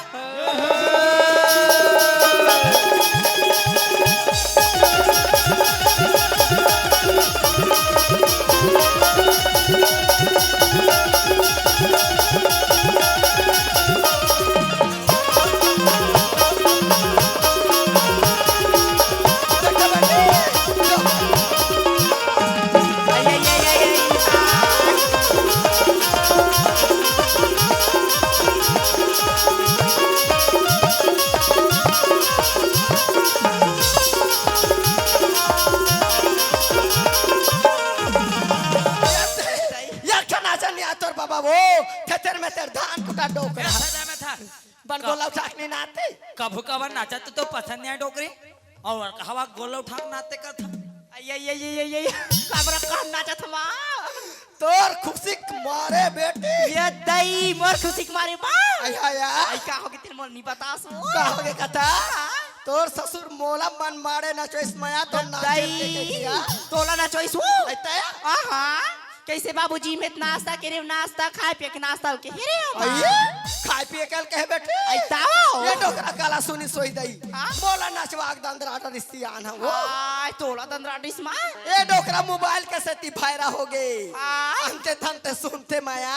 बाबा वो खेतर में तेर धान कुटा डोकरा मैं था बन गोला उठाकने नाते कभू कभार नाचा तो पसंद नहीं है डोकरी और हवा गोला उठा के नाते कर था ये हमरा कौन नाचा था माँ तोर खुशी मारे बेटे ये दई मोर खुशी के मारे माँ आई आया आई का होगे तेरे मोर नहीं बता सो का होगे कथा तोर ससुर मोला मन मारे ना चोइस माया तो नाचे के किया तोला ना चोइस हो ऐता आहा कैसे बाबूजी में नाश्ता करे नाश्ता खाए पिए के नाश्ता के हेरे आइए खाए पिए कल कहे बेटे ऐता ये डोकरा काला सुनी सोई दई मोला नाचवा के दंदरा रिश्तियान है वो आय तोला दंदरा डिस माँ ये डोकरा मोबाइल के सेती फायरा हो गए हाँ। अंते थंते सुनते माया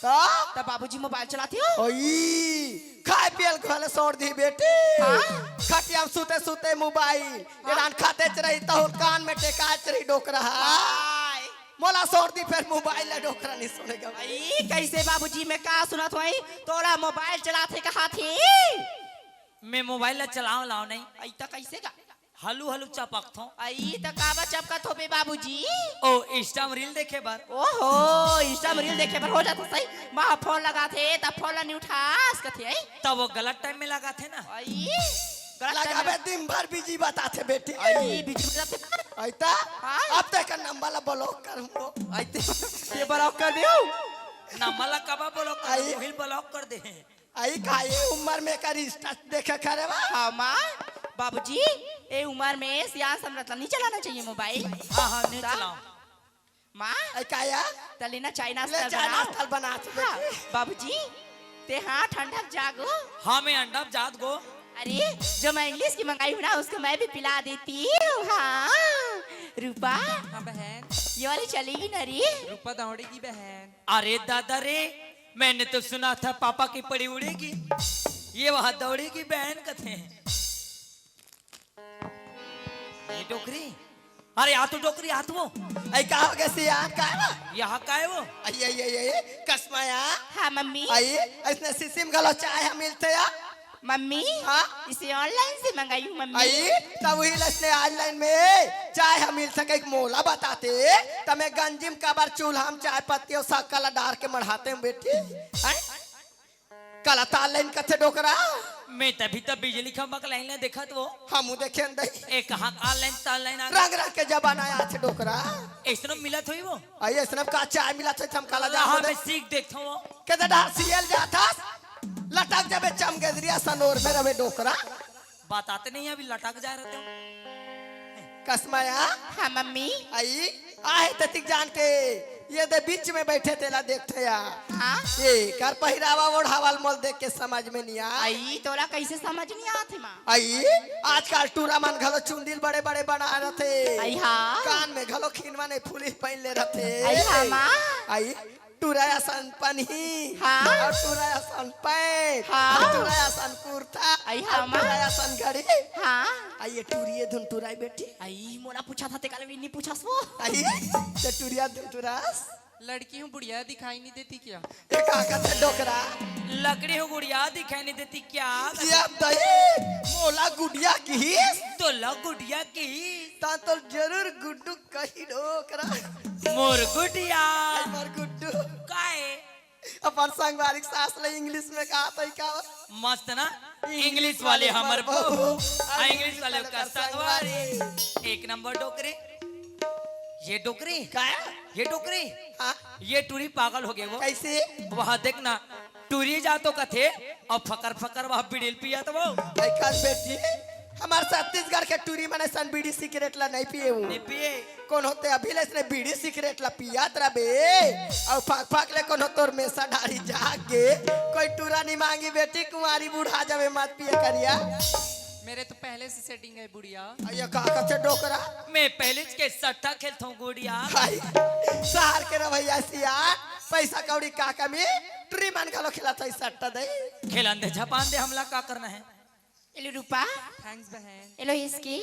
तो तब बाबूजी मोबाइल चलाती हो ओई खाए पियल घले छोड़ दी बेटी खटिया में सुते सुते मोबाइल ये खाते रही तो कान में टेकाच रही डोकरा मोला छोड़ दी फिर मोबाइल ले डोकरा नहीं सुनेगा आई कैसे बाबूजी में का सुनत होई तोरा मोबाइल चलाते कहा थी मैं मोबाइल ला चलाओ लाओ नहीं आई त कैसे का हलू हलू चपक थो आई त काबा चपकत हो बे बाबूजी ओ इंस्टा में रील देखे बार ओहो इंस्टा में रील देखे पर हो जाता सही मां फोन लगा थे त फोन नहीं उठास कथे आई तब वो गलत टाइम में लगा थे ना आई लगाबे दिन भर बिजी बताते बेटी आई बीच में जाते आइता अब तक नंबर ला ब्लॉक कर हमको आई ते ये ब्लॉक कर दियो ना मला कबा ब्लॉक कर आई। मोहिल ब्लॉक कर दे आई खाए उम्र में का रिश्ता देखे करे बा हाँ माँ बाबूजी ए उम्र में सियान समरत नहीं चलाना चाहिए मोबाइल। हाँ हाँ नहीं चलाओ माँ आई काया तलीना चाइना ले स्टाइल चाइना बनाओ। स्टाइल बना तू हाँ, बेटी। बाबूजी ते हाँ ठंडक जागो। हाँ मैं अंडा जात गो अरे जो मैं इंग्लिश की मंगाई हूँ ना उसको मैं भी पिला देती हूँ। हाँ रूपा हाँ बहन, ये वाली चलेगी ना रे। रूपा दौड़ेगी बहन। अरे दादा रे मैंने तो सुना था पापा की पड़ी उड़ेगी ये वहां दौड़ेगी बहन कथे ये डोकरी अरे आ तो डोकरी हाथ वो आई का हो गया सियान का है बा यहाँ का है वो आई आई आई आई कसमाया हाँ मम्मी। आई इसने सिसिम गलो चाय मिलते या मम्मी हाँ इसे ऑनलाइन से मंगाई हूँ मम्मी। आई तब वही लसने ऑनलाइन में चाय हम मिल सके एक मोला बताते तमे गंजिम काबर चूल्हा में चाय पत्ती और सकला डार के मढ़ाते हैं बेटी हैं कला ऑनलाइन कथे डोकरा मैं तभी तब बिजली खंभा का लाइन देखा तो हम देखे नहीं एक कहाँ ऑनलाइन ऑनलाइन आ रंग रंग के जमाना आया छे डोकरा ऐसा मिला थोड़ी वो आई इसने का चाय मिला छे हम काला जा हाँ मैं सीख देखता हूँ के डार सीएल जाता लटक जबे चमगेदरिया सनोर में रवे डोकरा बताते नहीं अभी लटक जा रहे थे कसमाया हाँ मम्मी। आई आए ततिक जान के ये दे बीच में बैठे तेला देखते या हाँ ये कर पहिरावा ओढ़ावाल मोल देख के समझ में नहीं आ आई तोरा कैसे समझ नहीं आती माँ। आई आजकल टूरा मन घलो चुंदिल बड़े बड़े बना रहे आई हाँ कान में घलो खीनवा ने फुली पहन ले रहे आई हाँ माँ। आई टूराया सन पन्ही हाँ। और टूराया सन पैंट हाँ। और टूराया सन कुर्ता आई हाँ और माँ। टूराया सन घड़ी हाँ आई ये टूरिये धुन टूराई बेटी आई मोला पूछा था ते कल भी नहीं पूछा सो। आई ये टूरिया धुन टूरास लड़की हूँ बुढ़िया दिखाई नहीं देती क्या? एक आका से डोकरा लकड़ी हो गुड़िया दिखाई नहीं देती क्या या दही मोला गुड़िया की तो ल गुड़िया की ता तो जरूर गुड्डू कही डोकरा मोर गुड़िया मर गुड्डू काए अपन संगवारी सास ले इंग्लिश में कहा था क्या मस्त ना इंग्लिश वाले हमर बहू इंग्लिश वाले का संगवारी एक नंबर डोकरे ये डोकरी क्या ये डोकरी हाँ ये टूरी पागल हो गए वो कैसे वहाँ देखना टूरी जातो कथे और फकर फकर वहाँ बिड़िल पिया तो वो देखा बेटी हमार छत्तीसगढ़ के टूरी मने सन बीड़ी सिगरेट ला नहीं पिए हूँ नहीं पिए कौन होते अभी ले बीड़ी सिगरेट ला पियात रबे और फाक फाक ले कौन तोर में सडारी जाके कोई टूरा नहीं मांगी बेटी कुंवारी बूढ़ा जावे मत पिए करिया मेरे तो पहले से सेटिंग है बुढ़िया। ये कहा से डोकरा मैं पहले के सट्टा खेलता हूँ गुड़िया भाई शहर के रवैया सिया पैसा कौड़ी का कमी टूरी मन खालो खिलाता है सट्टा दे खेलन दे झपान दे हमला का करना है एलो रूपा थैंक्स बहन। एलो इसकी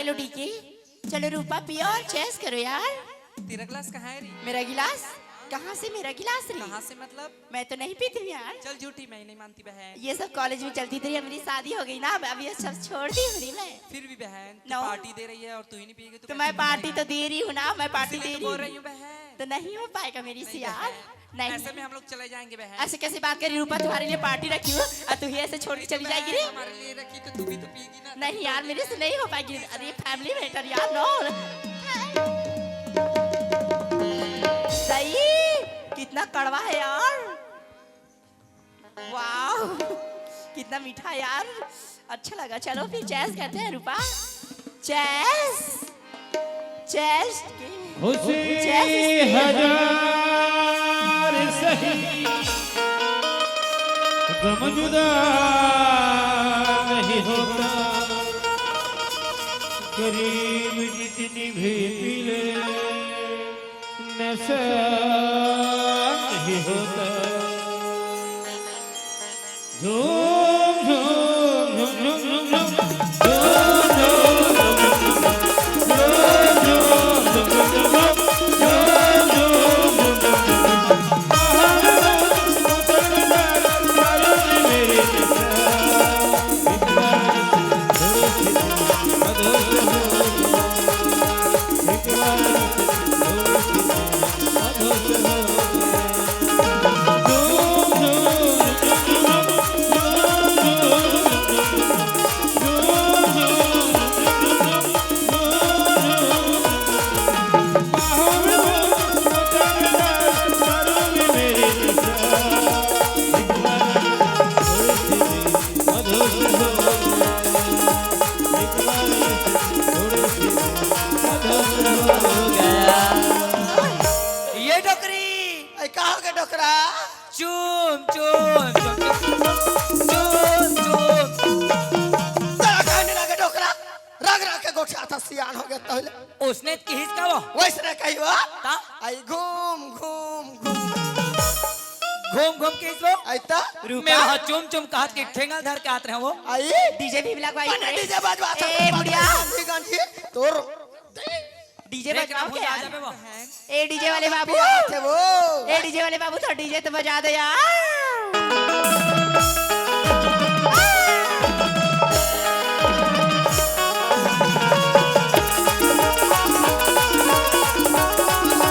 एलो डीके चलो रूपा पियो और चेस करो यार। तेरा ग्लास कहाँ है री? मेरा गिलास कहाँ से मेरा गिलास रे? कहाँ से मतलब? मैं तो नहीं पीती हूँ यार। चल झूठी, मैं नहीं मानती बहन। ये सब कॉलेज में चलती थी, मेरी शादी हो गई ना अब ये सब छोड़ दी हूँ मैं। फिर भी बहन तू No. पार्टी दे रही है और तू ही नहीं पिएगी तो मैं पार्टी तो दे रही हूँ ना, मैं पार्टी इसीलिए दे तो बोल रही रही हूँ हूँ बहन। तो नहीं हो पाएगा मेरी से यार। बहन, नहीं ऐसे में हम लोग चले जाएंगे बहन। ऐसे कैसी बात करी रूपा, तुम्हारे लिए पार्टी रखी हूँ और तू ही ऐसे छोड़ के चली जाएगी रे? हमारे लिए रखी तो तू भी तो पिएगी ना। नहीं यार मेरे से नहीं हो पाएगी। अरे फैमिली मैटर यार, नो सही। कितना कड़वा है यार, वाह कितना मीठा यार, अच्छा लगा। चलो फिर चेस करते हैं रूपा, चेस चेस खुशी हजार सही गम जुदा नहीं होता, करीब जितनी भी पीले नशा नहीं होता। झूम झूम झूम झूम झूम झूम आई कहा के डोकरा चूम चूम चूम चूम चूम तेरा कहने लगे डोकरा रग रग के गोठा था सियान हो गया तहले उसने किस का वो वैसे कही वो ता आई घूम घूम घूम घूम घूम के इस वो आई ता मैं वहाँ चूम चूम कहा के ठेंगा धर के आते हैं वो आई डीजे भी लगवाई बने डीजे बजवा था ए बुढ़िया गांधी गांधी तोर डीजे देखना बजवाओ भूल क्या जाते वो ए डीजे वाले बाबू थे वो ए डीजे वाले बाबू तो डीजे तो बजा दे यार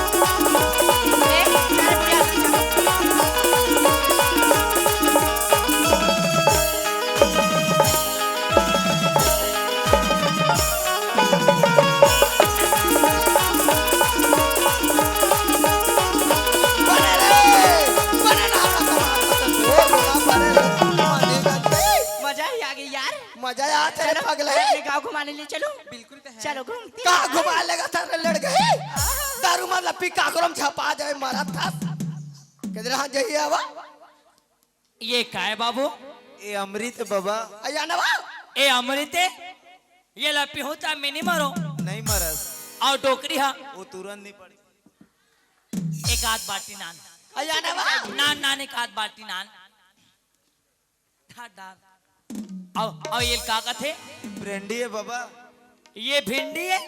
ए, चल बुढ़िया, बने रे बने ना बने रे गांधी गांधी मजा ही आ गई यार मजा आते है पगले अपने गाँव घुमाने लिए चलो बिल्कुल चलो घूमते का घुमा लेगा था लड़ गए दारू मार लपी काकरम छपा जाए मारा था किधर हां जाइए आवा ये का है बाबू ये अमृत बाबा आया ना बा ए अमृत ये लपी होता मिनी मारो नहीं मरस और डोकरी हा वो तुरंत नहीं पड़ी एक आध बाटी नान आया ना बा नान नान एक आध बाटी नान ठा डाल और ये काका थे ब्रेंडी है बाबा ये भिंडी है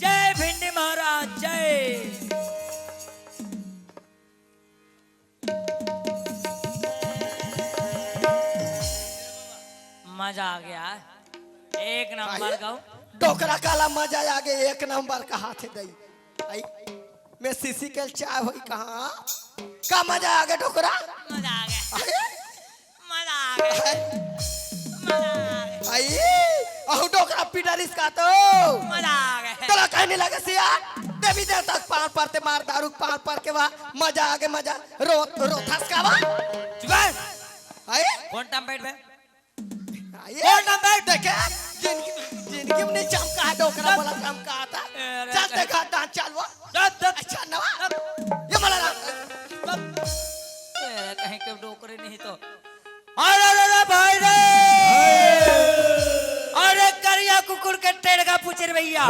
जय भिंडी महाराज जय मजा आ गया एक नंबर गाओ टोकरा काला मजा आ गए एक नंबर का हाथ दई आई मैं सीसी के चाय होई कहां का मजा आ गया टोकरा मजा आ गया आई मजा आ गया मजा आ गया आई अहु टोकरा पीटर इसका तो मजा आ गया तोला कहने लगे सिया देवी देवता पार पार ते मार दारू पार पार के वा मजा आ गया मजा रो रो थस का वा जुगाड़ आई कौन टाइम बैठ बे आई कौन नंबर देखे जिंदगी में नहीं चमका है टोकरा वाला चमका आता चल देखा डांस चल वो अच्छा नवा ये मला कहीं के डोकरे नहीं तो अरे भाई रे अरे करिया कुकुर के टेढ़ का पूछे भैया